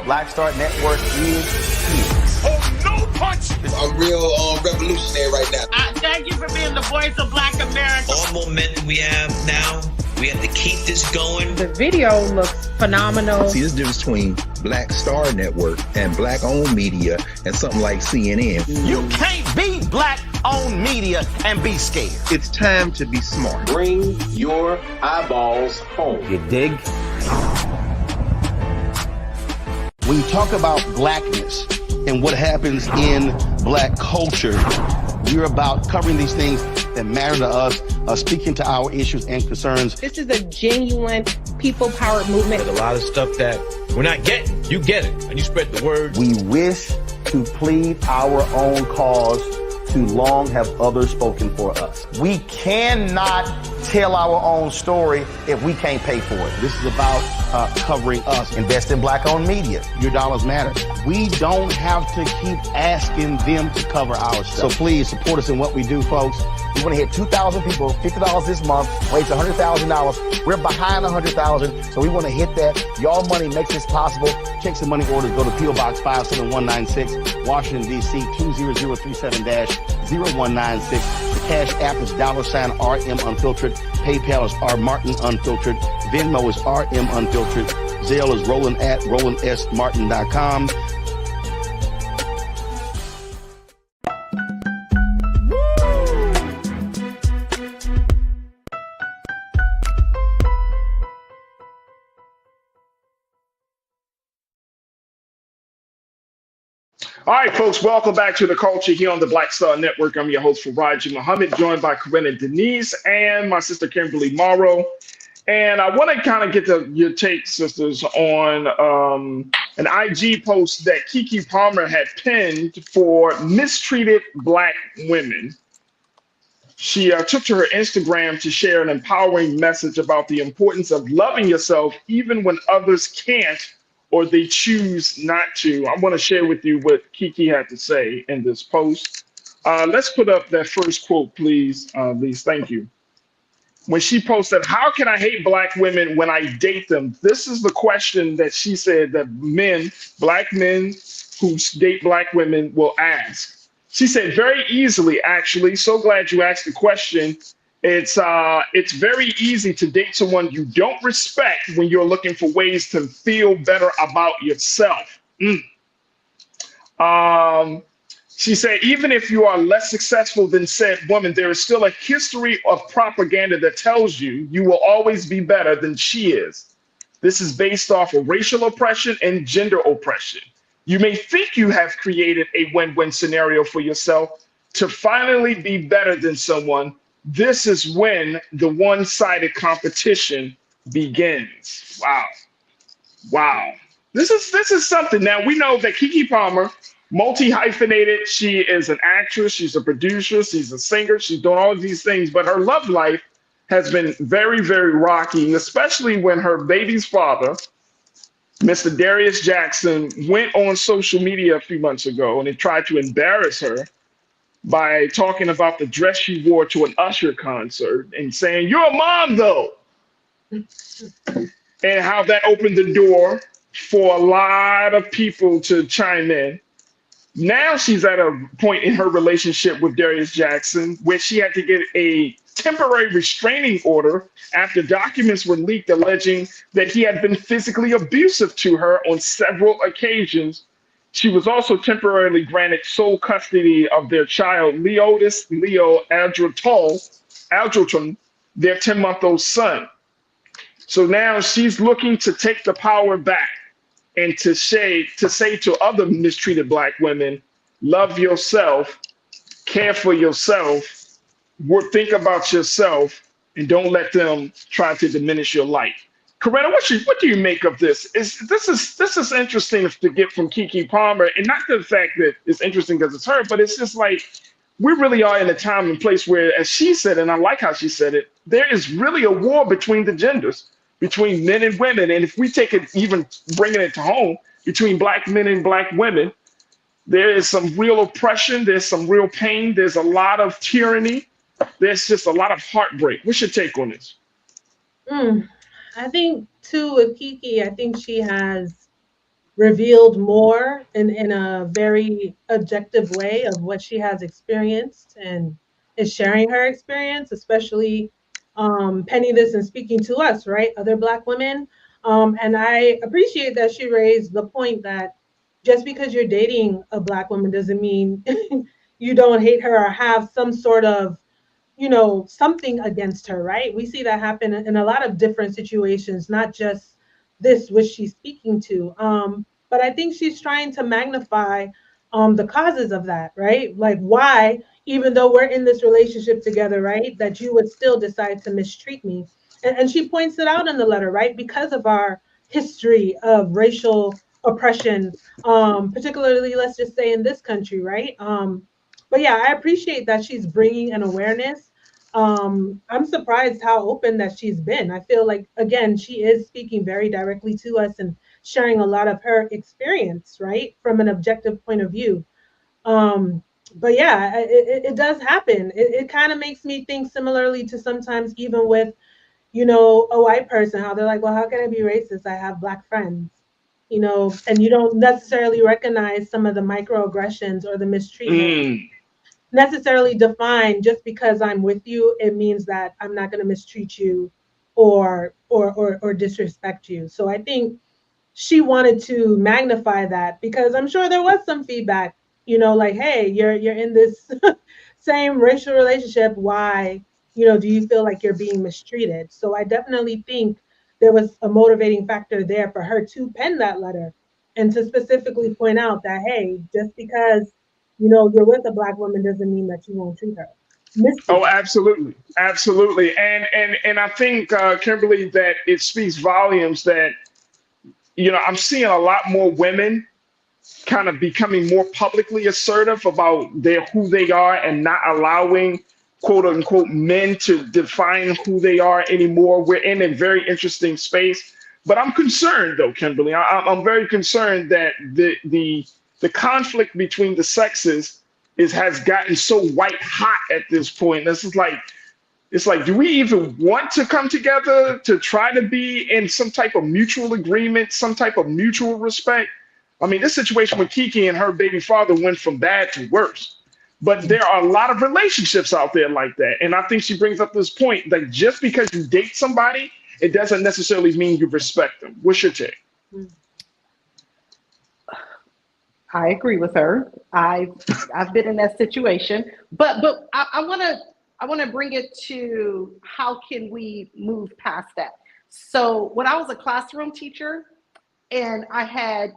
Black Star Network is here. Oh, no punch! I'm real revolutionary right now. Thank you for being the voice of Black America. All momentum we have now, we have to keep this going. The video looks phenomenal. See, there's a difference between Black Star Network and Black-owned media and something like CNN. You can't be Black-owned media and be scared. It's time to be smart. Bring your eyeballs home. You dig? When you talk about Blackness and what happens in Black culture, we're about covering these things that matter to us, speaking to our issues and concerns. This is a genuine people-powered movement. There's a lot of stuff that we're not getting. You get it, and you spread the word. We wish to plead our own cause too long have others spoken for us. We cannot tell our own story if we can't pay for it. This is about covering us. Invest in Black-owned media. Your dollars matter. We don't have to keep asking them to cover our stuff. So please support us in what we do, folks. We want to hit 2,000 people, $50 this month, raise $100,000. We're behind 100,000, so we want to hit that. Y'all money makes this possible. Checks and money orders go to P.O. Box 57196, Washington, D.C. 20037-0196. The Cash App is $RM Unfiltered. PayPal is R Martin Unfiltered. Venmo is RM Unfiltered. Zelle is Roland at RolandSMartin.com. All right, folks, welcome back to The Culture here on the Black Star Network. I'm your host, Farajii Muhammad, joined by Corinna Denise and my sister, Kimberly Morrow. And I want to kind of get your take, sisters, on an IG post that Keke Palmer had pinned for mistreated Black women. She took to her Instagram to share an empowering message about the importance of loving yourself even when others can't or they choose not to. I want to share with you what Keke had to say in this post. Let's put up that first quote, please, Lise. Thank you. When she posted, "How can I hate Black women when I date them?" This is the question that she said that men, Black men who date Black women will ask. She said, very easily, actually. So glad you asked the question. It's very easy to date someone you don't respect when you're looking for ways to feel better about yourself. She said, even if you are less successful than said woman, there is still a history of propaganda that tells you you will always be better than she is. This is based off of racial oppression and gender oppression. You may think you have created a win-win scenario for yourself to finally be better than someone. This is when the one-sided competition begins. Wow. Wow. This is something. Now, we know that Keke Palmer, multi-hyphenated, she is an actress, she's a producer, she's a singer, she's doing all of these things, but her love life has been very, very rocky, especially when her baby's father, Mr. Darius Jackson, went on social media a few months ago and he tried to embarrass her by talking about the dress she wore to an Usher concert and saying, "You're a mom, though." And how that opened the door for a lot of people to chime in. Now she's at a point in her relationship with Darius Jackson where she had to get a temporary restraining order after documents were leaked alleging that he had been physically abusive to her on several occasions. She was also temporarily granted sole custody of their child, Leo Aldriton, their 10-month-old son. So now she's looking to take the power back and to say to other mistreated Black women, love yourself, care for yourself, think about yourself, and don't let them try to diminish your life. Corinna, what do you make of this? This is interesting to get from Keke Palmer, and not the fact that it's interesting because it's her, but it's just like we really are in a time and place where, as she said, and I like how she said it, there is really a war between the genders, between men and women. And if we take it, even bringing it to home, between Black men and Black women, there is some real oppression, there's some real pain, there's a lot of tyranny, there's just a lot of heartbreak. What's your take on this? I think, too, with Keke, I think she has revealed more in a very objective way of what she has experienced and is sharing her experience, especially penning this and speaking to us, right? Other Black women. And I appreciate that she raised the point that just because you're dating a Black woman doesn't mean you don't hate her or have some sort of, something against her, right? We see that happen in a lot of different situations, not just this, which she's speaking to. But I think she's trying to magnify the causes of that, right? Like why, even though we're in this relationship together, right, that you would still decide to mistreat me. And she points it out in the letter, right? Because of our history of racial oppression, particularly, let's just say in this country, right? But yeah, I appreciate that she's bringing an awareness. I'm surprised how open that she's been. I feel like, again, she is speaking very directly to us and sharing a lot of her experience, right, from an objective point of view. But yeah, it does happen. It kind of makes me think similarly to sometimes even with, you know, a white person, how they're like, well, how can I be racist? I have Black friends, you know, and you don't necessarily recognize some of the microaggressions or the mistreatment necessarily define just because I'm with you, it means that I'm not going to mistreat you or disrespect you. So I think she wanted to magnify that because I'm sure there was some feedback, you know, like, hey, you're in this same racial relationship. Why, you know, do you feel like you're being mistreated? So I definitely think there was a motivating factor there for her to pen that letter and to specifically point out that, hey, just because, you know, you're with a Black woman doesn't mean that you won't treat her. Oh, absolutely, absolutely, and I think Kimberly, that it speaks volumes that, you know, I'm seeing a lot more women kind of becoming more publicly assertive about who they are and not allowing quote unquote men to define who they are anymore. We're in a very interesting space, but I'm concerned though, Kimberly. I'm very concerned that the conflict between the sexes has gotten so white hot at this point. This is like, it's like, do we even want to come together to try to be in some type of mutual agreement, some type of mutual respect? I mean, this situation with Kiki and her baby father went from bad to worse. But there are a lot of relationships out there like that. And I think she brings up this point that just because you date somebody, it doesn't necessarily mean you respect them. What's your take? I agree with her. I've been in that situation, but I want to bring it to how can we move past that. So when I was a classroom teacher, and I had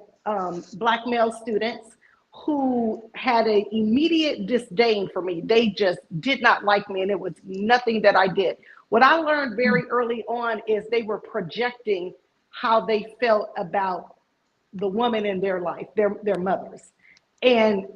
Black male students who had an immediate disdain for me. They just did not like me, and it was nothing that I did. What I learned very early on is they were projecting how they felt about the woman in their life, their mothers. And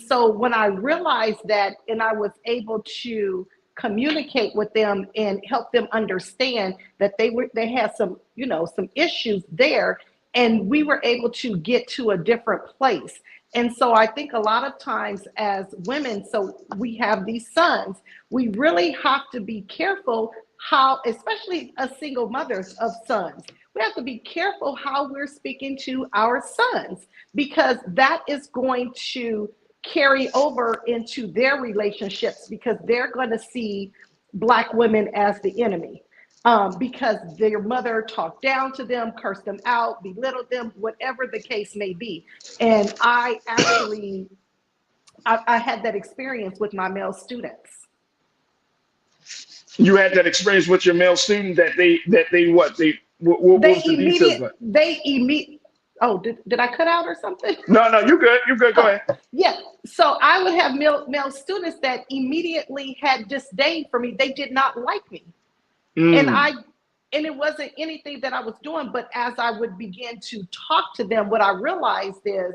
so when I realized that, and I was able to communicate with them and help them understand that they had some, you know, some issues there, and we were able to get to a different place. And so I think a lot of times as women, so we have these sons, we really have to be careful how, especially as single mothers of sons, we have to be careful how we're speaking to our sons, because that is going to carry over into their relationships, because they're going to see Black women as the enemy. Because their mother talked down to them, cursed them out, belittled them, whatever the case may be. And I actually, I had that experience with my male students. You had that experience with your male student that what was the details? Oh, did I cut out or something? No, you're good. You're good. Go ahead. Yeah. So I would have male students that immediately had disdain for me. They did not like me. And it wasn't anything that I was doing, but as I would begin to talk to them, what I realized is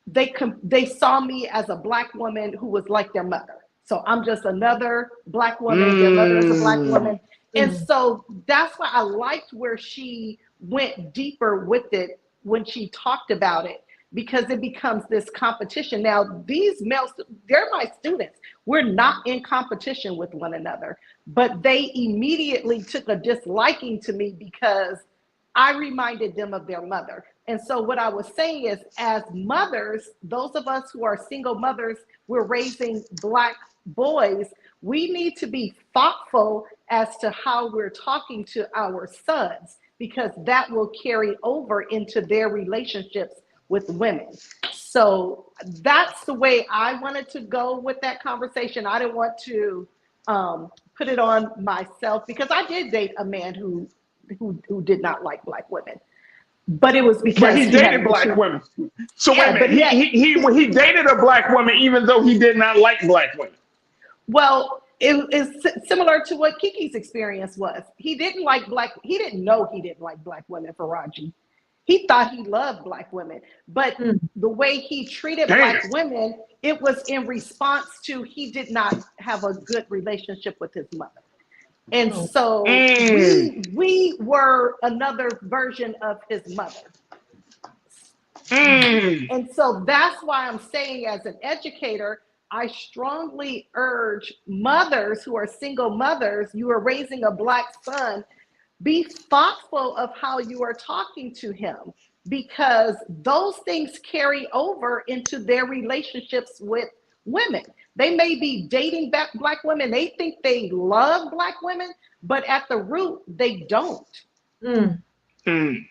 they saw me as a Black woman who was like their mother. So I'm just another Black woman, their mother is a Black woman. And so that's why I liked where she went deeper with it when she talked about it, because it becomes this competition. Now, these males, they're my students. We're not in competition with one another, but they immediately took a disliking to me because I reminded them of their mother. And so what I was saying is, as mothers, those of us who are single mothers, we're raising Black boys, we need to be thoughtful as to how we're talking to our sons, because that will carry over into their relationships with women. So that's the way I wanted to go with that conversation. I didn't want to put it on myself, because I did date a man who did not like Black women, but it was because he dated Black women. So wait a minute, he dated a Black woman even though he did not like Black women. Well, it is similar to what Kiki's experience was. He didn't know he didn't like Black women, Farajii. He thought he loved Black women, but the way he treated Black women, it was in response to he did not have a good relationship with his mother. And so we were another version of his mother. And so that's why I'm saying, as an educator, I strongly urge mothers who are single mothers, you are raising a Black son, be thoughtful of how you are talking to him, because those things carry over into their relationships with women. They may be dating Black women. They think they love Black women, but at the root, they don't. Speaking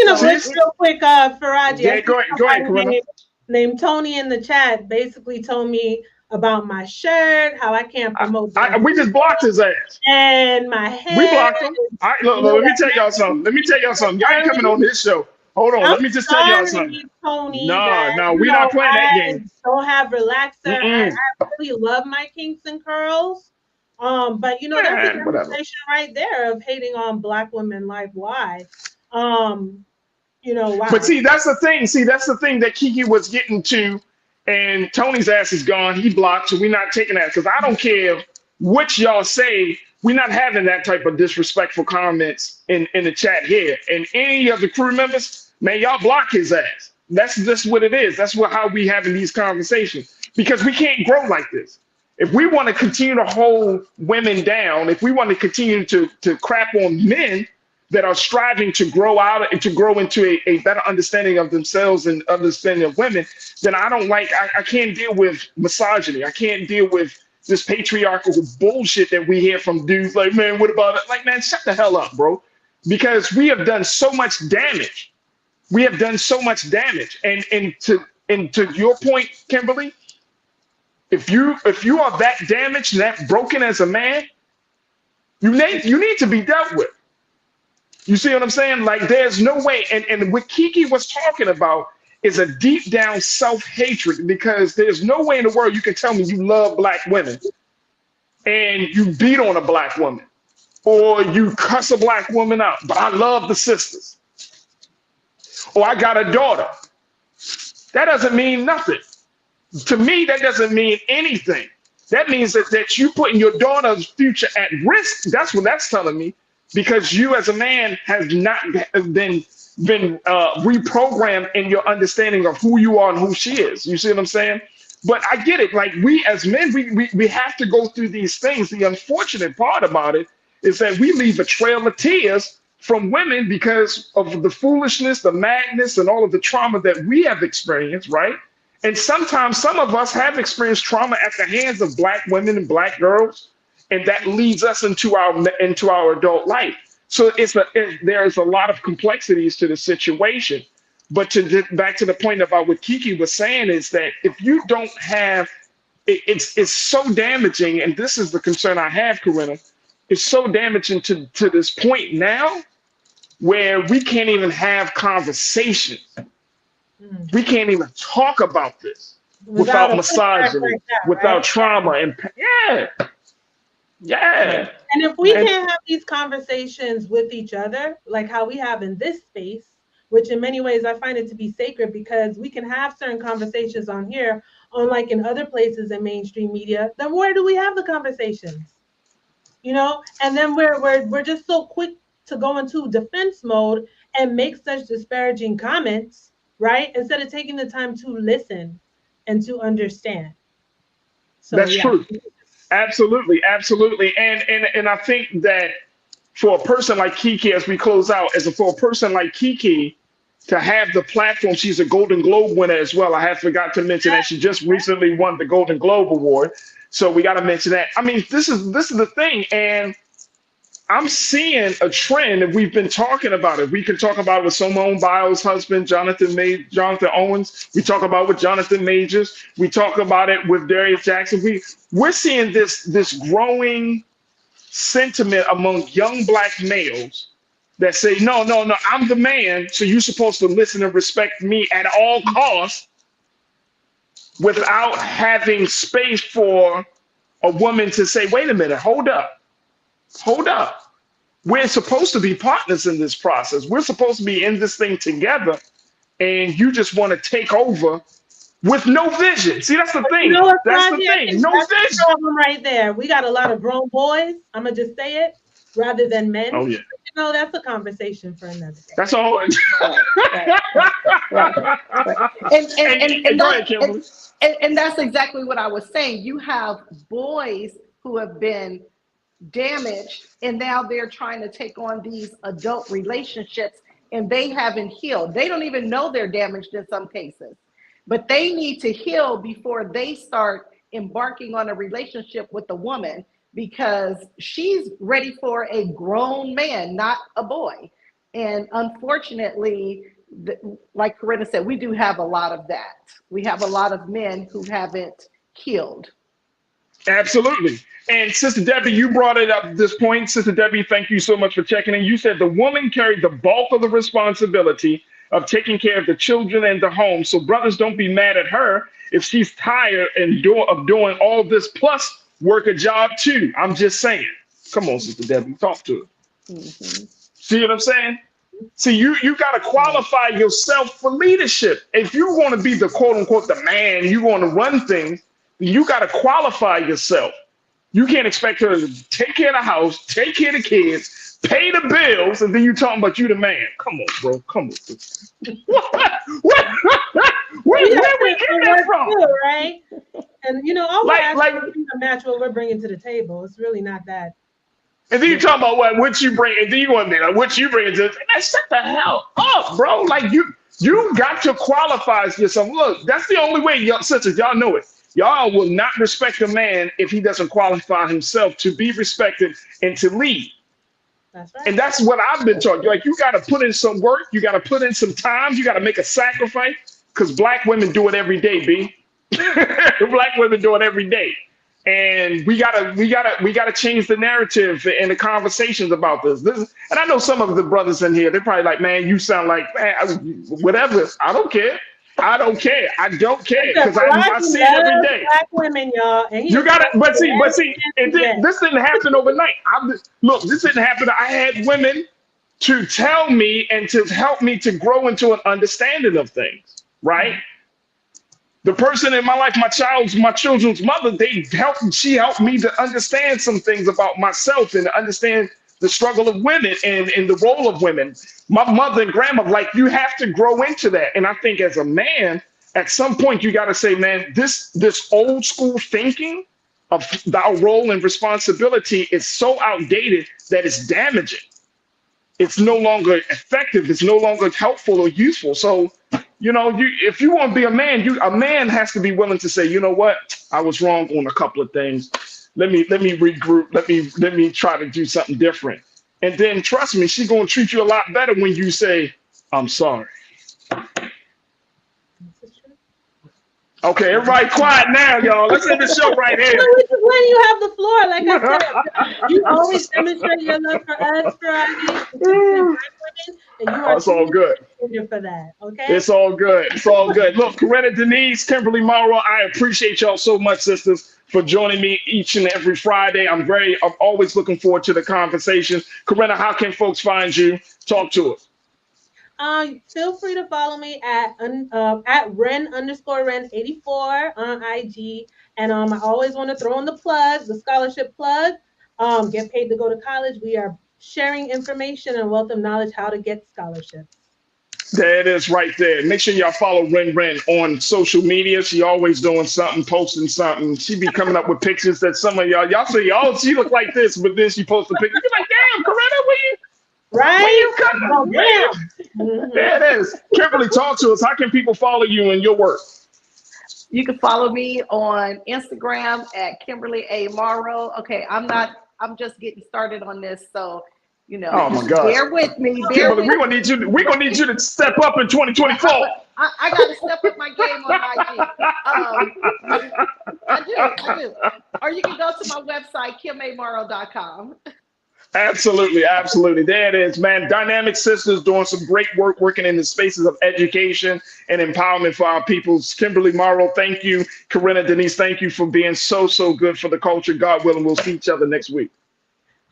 of which, real quick, Farajii, yeah, go ahead, named Tony in the chat basically told me about my shirt, how I can't promote. We just blocked his ass. And my hair. We blocked him. All right, look, let me tell y'all something. Y'all ain't coming on his show. Hold on, let me just tell y'all something. Tony, no, we're not playing that game. Don't have relaxer. I really love my kinks and curls. But you know, that's a conversation right there of hating on Black women. Like, why? You know, why? But see, that's the thing. That's the thing that Kiki was getting to, and Tony's ass is gone. He blocked, so we're not taking that, because I don't care what y'all say. We're not having that type of disrespectful comments in the chat here. And any of the crew members, man, y'all block his ass. That's just what it is. That's how we having these conversations, because we can't grow like this. If we want to continue to hold women down, if we want to continue to crap on men that are striving to grow out and to grow into a better understanding of themselves and understanding of women, then I can't deal with misogyny. I can't deal with this patriarchal bullshit that we hear from dudes like, man, what about it? Like, man, shut the hell up, bro. Because we have done so much damage. We have done so much damage. And to your point, Kimberly, if you are that damaged and that broken as a man, you need to be dealt with. You see what I'm saying? Like, there's no way. And what Kiki was talking about is a deep down self-hatred, because there's no way in the world you can tell me you love Black women and you beat on a Black woman or you cuss a Black woman out, but I love the sisters. Or I got a daughter. That doesn't mean nothing. To me, that doesn't mean anything. That means that you putting your daughter's future at risk. That's what that's telling me, because you as a man have not been reprogrammed in your understanding of who you are and who she is. You see what I'm saying? But I get it. Like, we as men, we have to go through these things. The unfortunate part about it is that we leave a trail of tears from women because of the foolishness, the madness, and all of the trauma that we have experienced, right? And sometimes some of us have experienced trauma at the hands of Black women and Black girls, and that leads us into our adult life. So there's a lot of complexities to the situation. But to get back to the point about what Kiki was saying, is that if you don't have, it's so damaging, and this is the concern I have, Corinna, it's so damaging to this point now where we can't even have conversations. We can't even talk about this without misogyny, like that, without trauma. And yeah. And if we can't have these conversations with each other, like how we have in this space, which in many ways I find it to be sacred, because we can have certain conversations on here, unlike in other places in mainstream media, then where do we have the conversations? You know, and then we're just so quick to go into defense mode and make such disparaging comments, right? Instead of taking the time to listen and to understand. So that's true. Absolutely. And I think that for a person like Kiki, as we close out, for a person like Kiki to have the platform, she's a Golden Globe winner as well. I have forgot to mention that she just recently won the Golden Globe Award. So we got to mention that. I mean, this is the thing. And I'm seeing a trend, and we've been talking about it. We can talk about it with Simone Biles' husband, Jonathan Owens. We talk about it with Jonathan Majors. We talk about it with Darius Jackson. We're seeing this growing sentiment among young Black males that say, no, I'm the man, so you're supposed to listen and respect me at all costs, without having space for a woman to say, wait a minute, hold up. we're supposed to be partners in this process. We're supposed to be in this thing together, and you just want to take over with no vision. See, that's the thing. You know what, That's Farajii? the I thing. think No that's the vision. problem right there. We got a lot of grown boys. I'm gonna just say it, rather than men. Oh yeah. You know, that's a conversation for another day. That's all. And Go ahead, Kimberly. and that's exactly what I was saying. You have boys who have been damaged, and now they're trying to take on these adult relationships, and they haven't healed. They don't even know they're damaged in some cases, but they need to heal before they start embarking on a relationship with a woman, because she's ready for a grown man, not a boy. And unfortunately, like Corinna said, we do have a lot of that. We have a lot of men who haven't healed. Absolutely. And Sister Debbie, you brought it up at this point. Sister Debbie, thank you so much for checking in. You said the woman carried the bulk of the responsibility of taking care of the children and the home. So brothers, don't be mad at her if she's tired and of doing all this, plus work a job too. I'm just saying. Come on, Sister Debbie, talk to her. Mm-hmm. See what I'm saying? See, you got to qualify yourself for leadership. If you want to be the quote unquote the man, you want to run things, you got to qualify yourself. You can't expect her to take care of the house, take care of the kids, pay the bills, and then you talking about you the man. Come on, bro. Come on. Where we get that from? Too, right? And you know, all like a match what we're bringing to the table. It's really not that. And then you talking about what you bring, and then you want to be like, what you bring to man, shut the hell up, bro. Like you got to qualify yourself. Look, that's the only way, y'all sisters, y'all know it. Y'all will not respect a man if he doesn't qualify himself to be respected and to lead. That's right. And that's what I've been taught. Like, you got to put in some work. You got to put in some time. You got to make a sacrifice, because Black women do it every day, B. Black women do it every day. And we gotta change the narrative and the conversations about this. And I know some of the brothers in here, they're probably like, man, you sound like, man, whatever. I don't care. I don't care. I don't care, because I see it every day. Black women, y'all. And you got to, but see, this didn't happen overnight. Look, this didn't happen. I had women to tell me and to help me to grow into an understanding of things, right? The person in my life, my children's mother, she helped me to understand some things about myself and to understand the struggle of women and the role of women. My mother and grandma, like, you have to grow into that. And I think as a man, at some point, you got to say, man, this old school thinking of our role and responsibility is so outdated that it's damaging. It's no longer effective. It's no longer helpful or useful. So, you know, if you want to be a man has to be willing to say, you know what, I was wrong on a couple of things. Let me regroup. Let me try to do something different. And then trust me, she's gonna treat you a lot better when you say, I'm sorry. Okay, everybody quiet now, y'all. Let's end the show right here. When you have the floor, like I said, you always demonstrate your love for us, Farajii. It's all good. For that, okay? It's all good. It's all good. Look, Corinna, Denise, Kimberly Morrow, I appreciate y'all so much, sisters, for joining me each and every Friday. I'm always looking forward to the conversation. Corinna, how can folks find you? Talk to us. Feel free to follow me at Ren_Ren84 on IG. And I always want to throw in the scholarship plug. Get paid to go to college. We are sharing information and wealth of knowledge how to get scholarships. There it is right there. Make sure y'all follow Ren on social media. She always doing something, posting something. She be coming up with pictures that some of y'all say, oh, she look like this, but then she posts a picture. You're like, damn, Corinna, where you? Right? Where you coming? Oh, damn. There it is. Kimberly, talk to us. How can people follow you and your work? You can follow me on Instagram at Kimberly A. Morrow. Okay, I'm just getting started on this, so you know. Oh my God! Bear with me. Kimberly, we're gonna need you to step up in 2024. I got to step up my game on IG. I do. Or you can go to my website, kimamorrow.com. Absolutely. There it is, man. Dynamic sisters doing some great work, working in the spaces of education and empowerment for our peoples. Kimberly Morrow, thank you. Corinna, Denise, thank you for being so good for the culture. God willing, we'll see each other next week.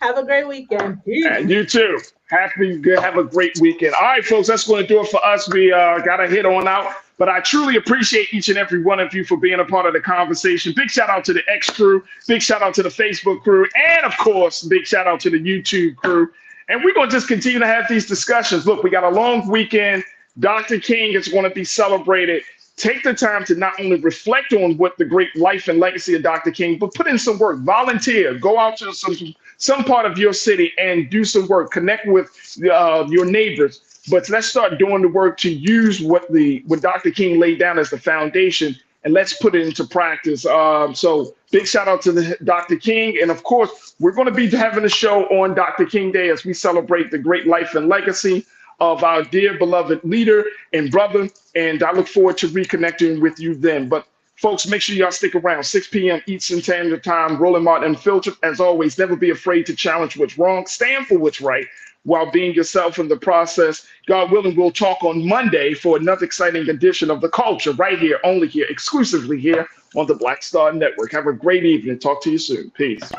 Have a great weekend. And you too. Have a great weekend. All right, folks, that's going to do it for us. We got to head on out. But I truly appreciate each and every one of you for being a part of the conversation. Big shout out to the X crew. Big shout out to the Facebook crew. And, of course, big shout out to the YouTube crew. And we're going to just continue to have these discussions. Look, we got a long weekend. Dr. King is going to be celebrated. Take the time to not only reflect on what the great life and legacy of Dr. King, but put in some work. Volunteer. Go out to some part of your city and do some work. Connect with your neighbors. But let's start doing the work to use what Dr. King laid down as the foundation, and let's put it into practice. So big shout out to Dr. King. And of course, we're going to be having a show on Dr. King Day as we celebrate the great life and legacy of our dear beloved leader and brother. And I look forward to reconnecting with you then. But folks, make sure y'all stick around. 6 p.m. Eastern Standard Time, Roland Martin Unfiltered. As always, never be afraid to challenge what's wrong. Stand for what's right while being yourself in the process. God willing, we'll talk on Monday for another exciting edition of The Culture right here, only here, exclusively here on the Black Star Network. Have a great evening. Talk to you soon. Peace.